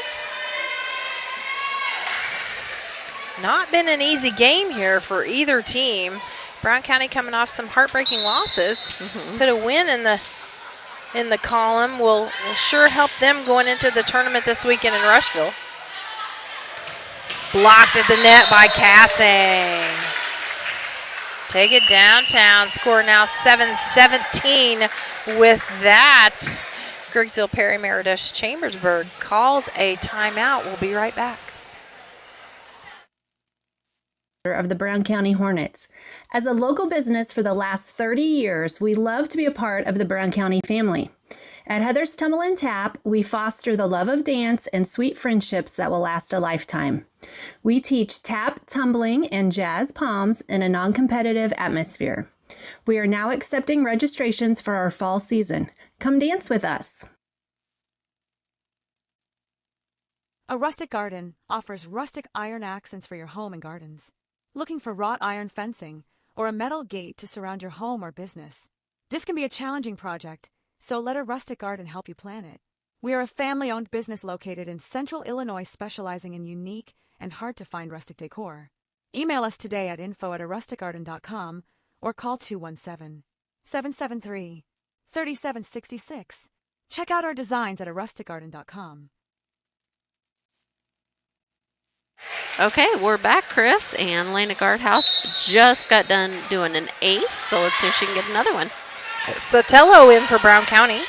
Not been an easy game here for either team. Brown County coming off some heartbreaking losses. But a win in the column will sure help them going into the tournament this weekend in Rushville. Blocked at the net by Cassing. Take it downtown. Score now 7-17. With that, Griggsville Perry Meredith Chambersburg calls a timeout. We'll be right back. Of the Brown County Hornets. As a local business for the last 30 years, we love to be a part of the Brown County family. At Heather's Tumble and Tap, we foster the love of dance and sweet friendships that will last a lifetime. We teach tap, tumbling, and jazz palms in a non-competitive atmosphere. We are now accepting registrations for our fall season. Come dance with us. A Rustic Garden offers rustic iron accents for your home and gardens. Looking for wrought iron fencing or a metal gate to surround your home or business? This can be a challenging project, so let a Rustic Garden help you plan it. We are a family-owned business located in central Illinois specializing in unique and hard-to-find rustic decor. Email us today at info@arusticgarden.com or call 217-773-3766. Check out our designs at arusticgarden.com. Okay, we're back, Chris, and Lena Guardhouse just got done doing an ace, so let's see if she can get another one. Sotelo in for Brown County.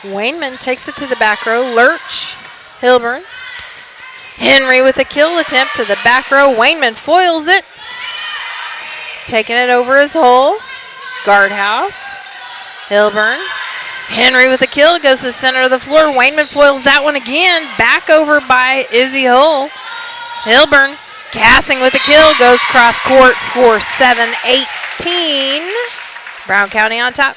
Wayman takes it to the back row. Lurch, Hilburn. Henry with a kill attempt to the back row. Wayman foils it. Taking it over his hole. Guardhouse. Hilburn. Henry with a kill, goes to the center of the floor. Wayman foils that one again. Back over by Izzy Hull. Hilburn Cassing with a kill, goes cross court, score 7-18. Brown County on top.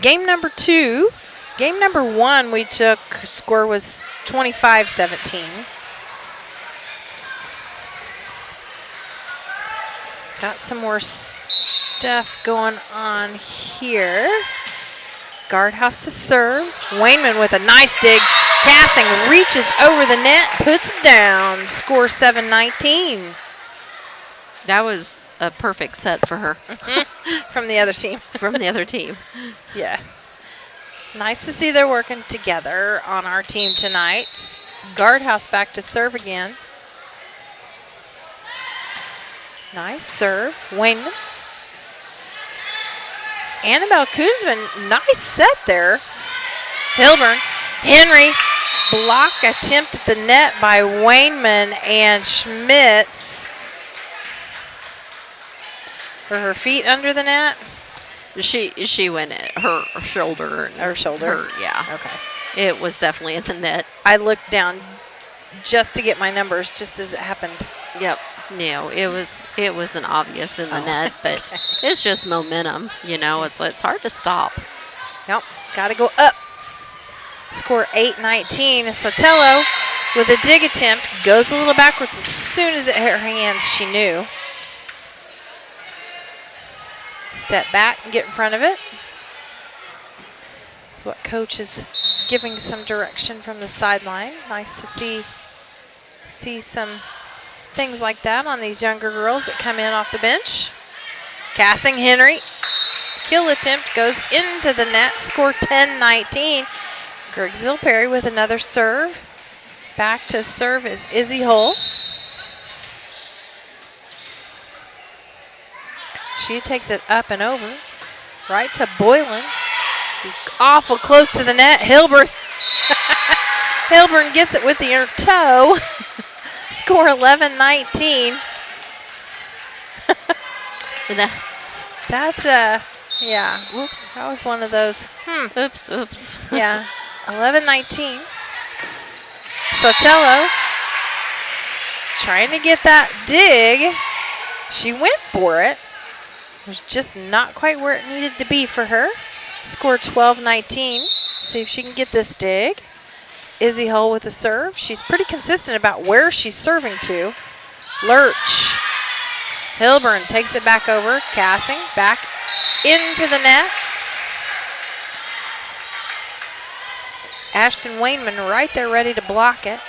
Game number 2. Game number 1 we took, score was 25-17. Got some more stuff going on here. Guardhouse to serve. Wainman with a nice dig. Cassing reaches over the net, puts it down. Score 7-19. That was a perfect set for her. From the other team. From the other team. Yeah. Nice to see they're working together on our team tonight. Guardhouse back to serve again. Nice serve. Wainman. Annabelle Kuzman, nice set there. Hilburn. Henry. Block attempt at the net by Wainman, and Schmitz. Were her feet under the net? She went at her shoulder. Her shoulder? Yeah. Okay. It was definitely in the net. I looked down just to get my numbers, just as it happened. Yep. No, it wasn't obvious in the net, but it's just momentum. You know, it's hard to stop. Yep. Got to go up. Score 8-19. Sotelo with a dig attempt goes a little backwards. As soon as it hit her hands, she knew. Step back and get in front of it. That's what coach is giving some direction from the sideline. Nice to see some things like that on these younger girls that come in off the bench. Cassing Henry. Kill attempt goes into the net. Score 10-19. Griggsville Perry with another serve. Back to serve is Izzy Hull. She takes it up and over. Right to Boylan. Awful close to the net. Hilburn. Hilburn gets it with the inner toe. Score 11-19. That's yeah. Whoops. That was one of those. Oops. Yeah. 11-19. Sotelo trying to get that dig. She went for it. It was just not quite where it needed to be for her. Score 12-19. See if she can get this dig. Izzy Hull with the serve. She's pretty consistent about where she's serving to. Lurch. Hilburn takes it back over. Cassing back into the net. Ashton Wainman right there ready to block it.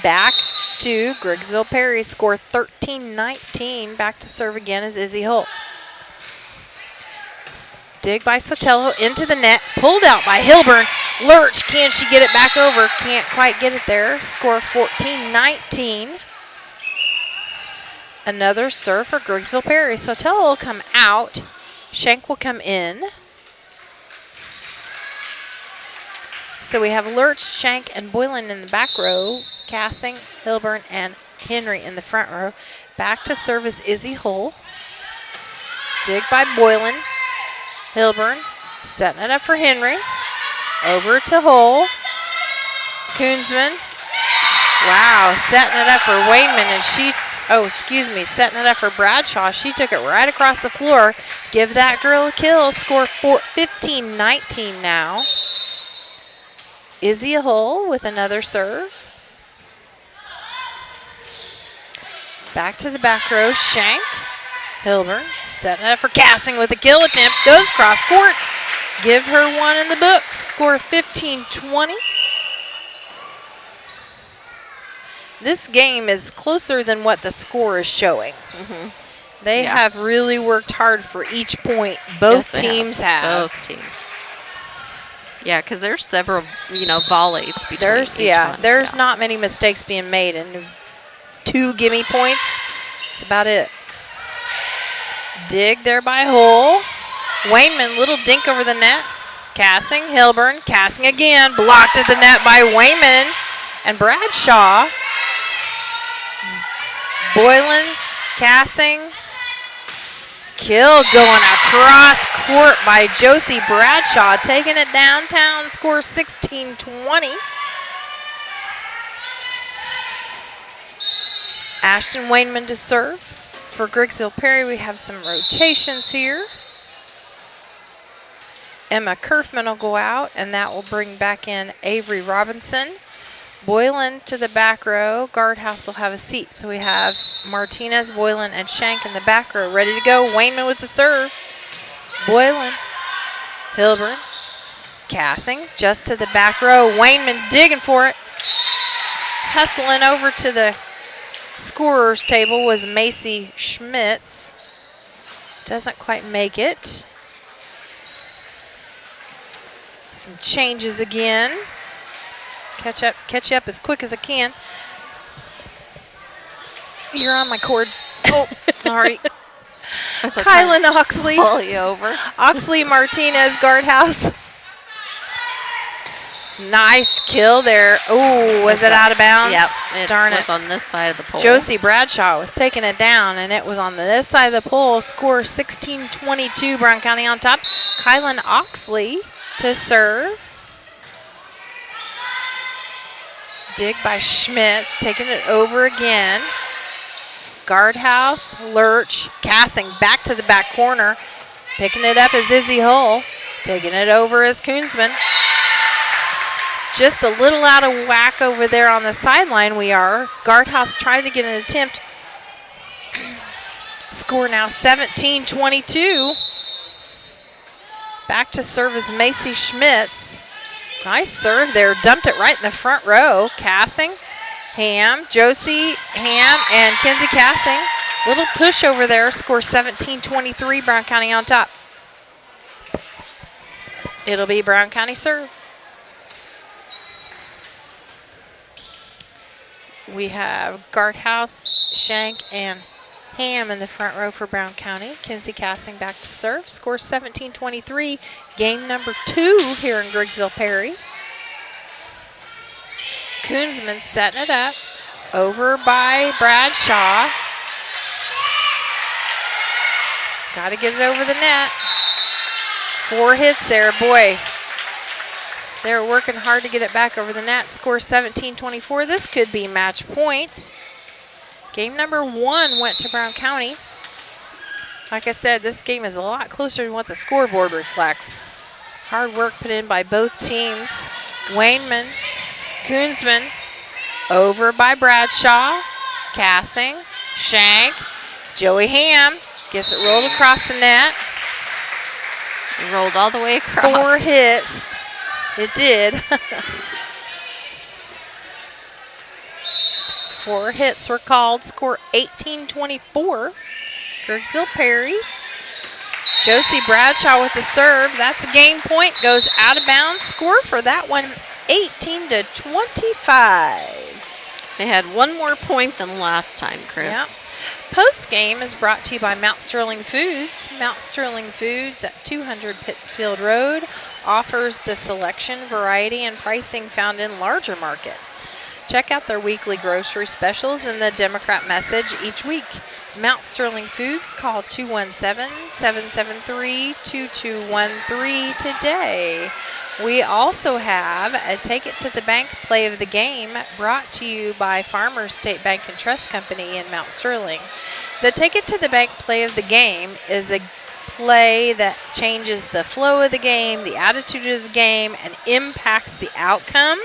Back to Griggsville Perry. Score 13-19. Back to serve again is Izzy Hull. Dig by Sotelo into the net. Pulled out by Hilburn. Lurch, can she get it back over? Can't quite get it there. Score 14-19. Another serve for Griggsville Perry. Sotelo will come out. Shank will come in. So we have Lurch, Shank, and Boylan in the back row. Cassing, Hilburn, and Henry in the front row. Back to serve is Izzy Hull. Dig by Boylan. Hilburn setting it up for Henry. Over to Hull. Koonsman. Wow, setting it up for Wainman, and setting it up for Bradshaw. She took it right across the floor. Give that girl a kill. Score 15-19 now. Izzy Hull with another serve. Back to the back row, Shank. Hilburn setting it up for Cassing with a kill attempt. Goes cross court. Give her one in the book. Score 15-20. This game is closer than what the score is showing. They have really worked hard for each point. Both teams have. Both teams. Yeah, because there's several, volleys between There's not many mistakes being made, and 2 gimme points. That's about it. Dig there by Hull. Wainman, little dink over the net. Cassing, Hilburn, Cassing again. Blocked at the net by Wainman and Bradshaw. Boylan, Cassing. Kill going across court by Josie Bradshaw. Taking it downtown. Score 16-20. Ashton Wainman to serve. For Griggsville Perry, we have some rotations here. Emma Kerfman will go out, and that will bring back in Avery Robinson. Boylan to the back row. Guardhouse will have a seat. So we have Martinez, Boylan, and Shank in the back row ready to go. Wainman with the serve. Boylan. Hilburn. Cassing just to the back row. Wainman digging for it. Hustling over to the scorer's table was Macy Schmitz. Doesn't quite make it. Some changes again. Catch up as quick as I can. You're on my cord. Oh, sorry. Kylan Oxley. Pull you over. Oxley Martinez, Guardhouse. Nice kill there. Oh, was it out of bounds? Yep. Darn it was on this side of the pole. Josie Bradshaw was taking it down, and it was on this side of the pole. Score 16-22, Brown County on top. Kylan Oxley to serve. Dig by Schmitz, taking it over again. Guardhouse, Lurch, Cassing back to the back corner. Picking it up is Izzy Hull. Taking it over is Koonsman. Just a little out of whack over there on the sideline we are. Guardhouse tried to get an attempt. Score now 17-22. Back to serve is Macy Schmitz. Nice serve there. Dumped it right in the front row. Cassing, Ham, Josie, Ham, and Kinsey Cassing. Little push over there. Score 17-23. Brown County on top. It'll be Brown County serve. We have Guardhouse, Shank, and Ham in the front row for Brown County. Kinsey Cassing back to serve. Score 17-23. Game number 2 here in Griggsville Perry. Koonsman setting it up. Over by Bradshaw. Got to get it over the net. 4 hits there. Boy, they're working hard to get it back over the net. Score 17-24. This could be match point. Game number 1 went to Brown County. Like I said, this game is a lot closer than what the scoreboard reflects. Hard work put in by both teams. Wainman, Koonsman, over by Bradshaw. Cassing, Shank, Joey Ham gets it rolled across the net. It rolled all the way across. 4 hits. It did. 4 hits were called. Score 18-24. Griggsville Perry. Josie Bradshaw with the serve. That's a game point. Goes out of bounds. Score for that one 18-25. They had one more point than last time, Chris. Yep. Post-game is brought to you by Mount Sterling Foods. Mount Sterling Foods at 200 Pittsfield Road offers the selection, variety, and pricing found in larger markets. Check out their weekly grocery specials and the Democrat message each week. Mount Sterling Foods, call 217-773-2213 today. We also have a Take It to the Bank play of the game brought to you by Farmers State Bank and Trust Company in Mount Sterling. The Take It to the Bank play of the game is a play that changes the flow of the game, the attitude of the game, and impacts the outcome.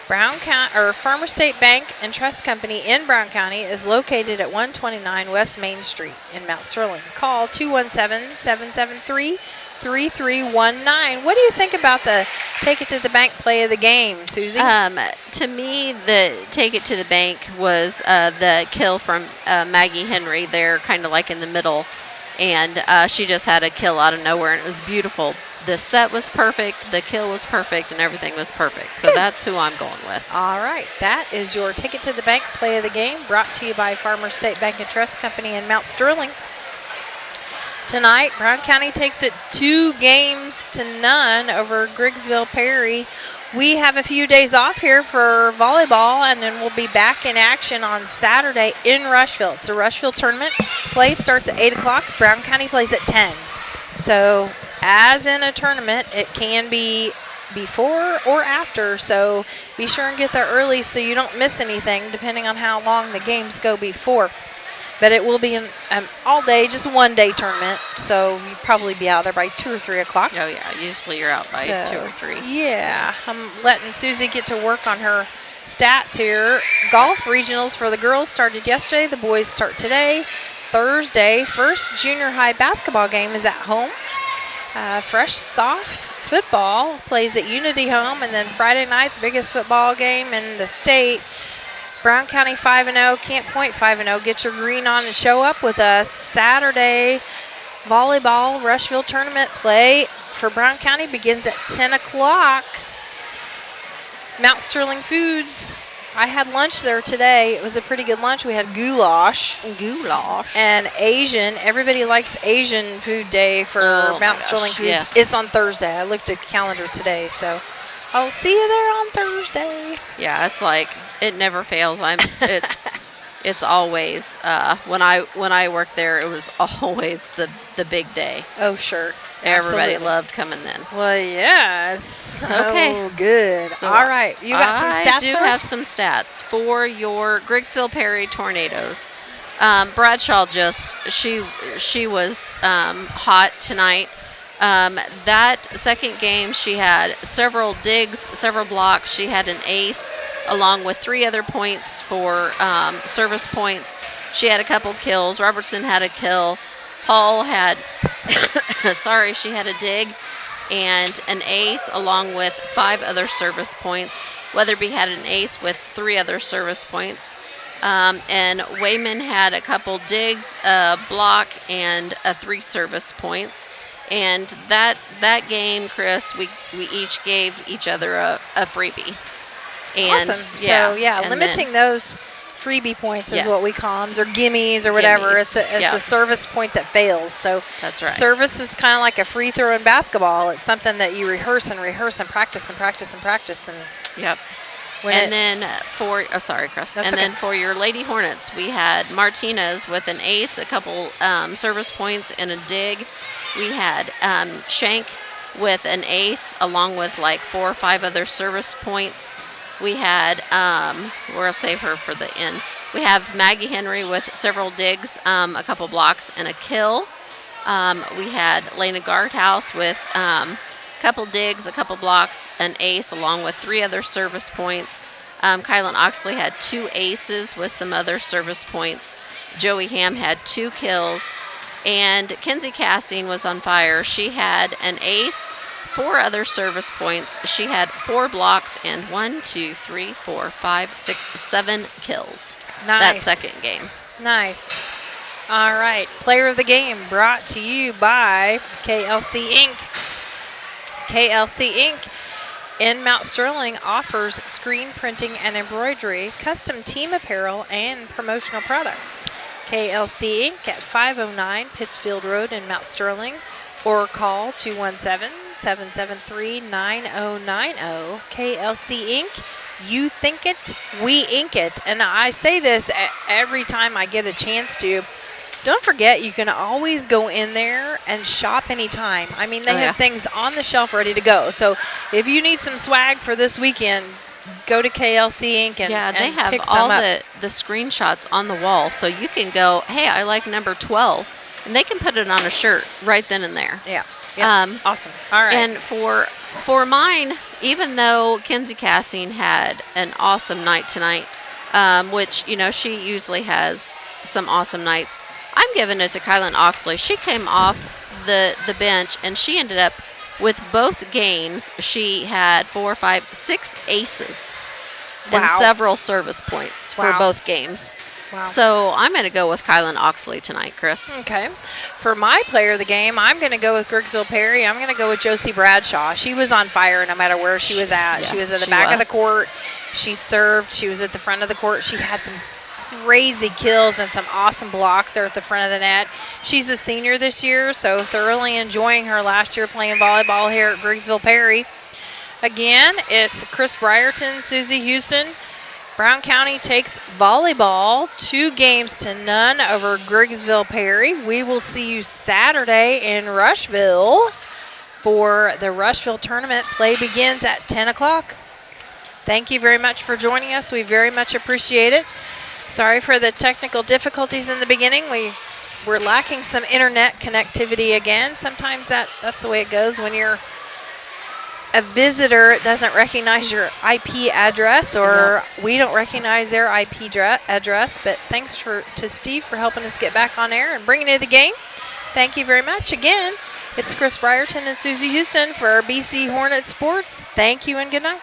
Brown County, or Farmers State Bank and Trust Company in Brown County is located at 129 West Main Street in Mount Sterling. Call 217-773-3319. What do you think about the Take It to the Bank play of the game, Susie? To me, the Take It to the Bank was the kill from Maggie Henry there, kind of like in the middle. And she just had a kill out of nowhere, and it was beautiful. The set was perfect, the kill was perfect, and everything was perfect. So that's who I'm going with. All right, that is your Take It to the Bank play of the game, brought to you by Farmers State Bank and Trust Company in Mount Sterling. Tonight, Brown County takes it 2-0 over Griggsville Perry. We have a few days off here for volleyball, and then we'll be back in action on Saturday in Rushville. It's a Rushville tournament. Play starts at 8 o'clock. Brown County plays at 10. So, as in a tournament, it can be before or after, so be sure and get there early so you don't miss anything depending on how long the games go before. But it will be an all day, just one day tournament, so you'll probably be out there by 2 or 3 o'clock. Oh yeah, usually you're out by 2 or 3. Yeah, I'm letting Susie get to work on her stats here. Golf regionals for the girls started yesterday. The boys start today, Thursday. First junior high basketball game is at home. Fresh soft football plays at Unity Home, and then Friday night, the biggest football game in the state. Brown County 5-0, Camp Point 5-0. Get your green on and show up with us. Saturday, volleyball Rushville tournament play for Brown County begins at 10 o'clock. Mount Sterling Foods. I had lunch there today. It was a pretty good lunch. We had goulash. And Asian. Everybody likes Asian food day for Mount Sterling Foods. Yeah. It's on Thursday. I looked at the calendar today, so I'll see you there on Thursday. Yeah, it's like it never fails. It's always when I worked there, it was always the big day. Oh sure. Everybody Absolutely. loved coming then. Well, yes. Okay. Oh, good. So all right. You got some stats I do for us? have some stats for your Griggsville Perry Tornadoes. Bradshaw she was hot tonight. That second game, she had several digs, several blocks. She had an ace along with 3 other points for service points. She had a couple kills. Robertson had a kill. Hall had, she had a dig and an ace along with 5 other service points. Weatherby had an ace with 3 other service points. And Wayman had a couple digs, a block, and 3 service points. And that game, Chris, we each gave each other a freebie. And awesome. Yeah, so, yeah, and limiting those freebie points is Yes. what we call them, or gimmies or whatever. Gimmies, It's a service point that fails. So that's right. Service is kind of like a free throw in basketball. It's something that you rehearse and practice and practice and practice. And yep. when And then for Chris. That's And okay. then for your Lady Hornets, we had Martinez with an ace, a couple service points, and a dig. We had Shank with an ace, along with like 4 or 5 other service points. We had, we'll save her for the end. We have Maggie Henry with several digs, a couple blocks, and a kill. We had Lena Guardhouse with a couple digs, a couple blocks, an ace, along with 3 other service points. Kylan Oxley had 2 aces with some other service points. Joey Ham had 2 kills. And Kenzie Casting was on fire. She had an ace, 4 other service points. She had 4 blocks and 7 kills. Nice. That second game. Nice. All right. Player of the game brought to you by KLC Inc. KLC Inc. in Mount Sterling offers screen printing and embroidery, custom team apparel, and promotional products. KLC Inc. at 509 Pittsfield Road in Mount Sterling, or call 217-773-9090. KLC Inc. You think it, we ink it. And I say this every time I get a chance to. Don't forget, you can always go in there and shop anytime. I mean, they have things on the shelf ready to go. So if you need some swag for this weekend, go to KLC Inc. and they have pick all some up. the screenshots on the wall. So you can go, hey, I like number 12. And they can put it on a shirt right then and there. Yeah. Awesome. All right. And for mine, even though Kenzie Casting had an awesome night tonight, which, she usually has some awesome nights, I'm giving it to Kylan Oxley. She came off the bench, and she ended up with both games. She had 4, 5, 6 aces and several service points for both games. Wow. So I'm going to go with Kylan Oxley tonight, Chris. Okay. For my player of the game, I'm going to go with Griggsville Perry. I'm going to go with Josie Bradshaw. She was on fire no matter where she was at. Yes, she was at the she back of the was. court. She served. She was at the front of the court. She had some crazy kills and some awesome blocks there at the front of the net. She's a senior this year, so thoroughly enjoying her last year playing volleyball here at Griggsville Perry. Again, it's Chris Brierton, Susie Houston. Brown County takes volleyball 2-0 over Griggsville Perry. We will see you Saturday in Rushville for the Rushville tournament. Play begins at 10 o'clock. Thank you very much for joining us. We very much appreciate it. Sorry for the technical difficulties in the beginning. We're lacking some internet connectivity again. Sometimes that's the way it goes when you're a visitor. It doesn't recognize your IP address, or we don't recognize their IP address. But thanks to Steve for helping us get back on air and bringing you the game. Thank you very much. Again, it's Chris Brierton and Susie Houston for BC Hornet Sports. Thank you and good night.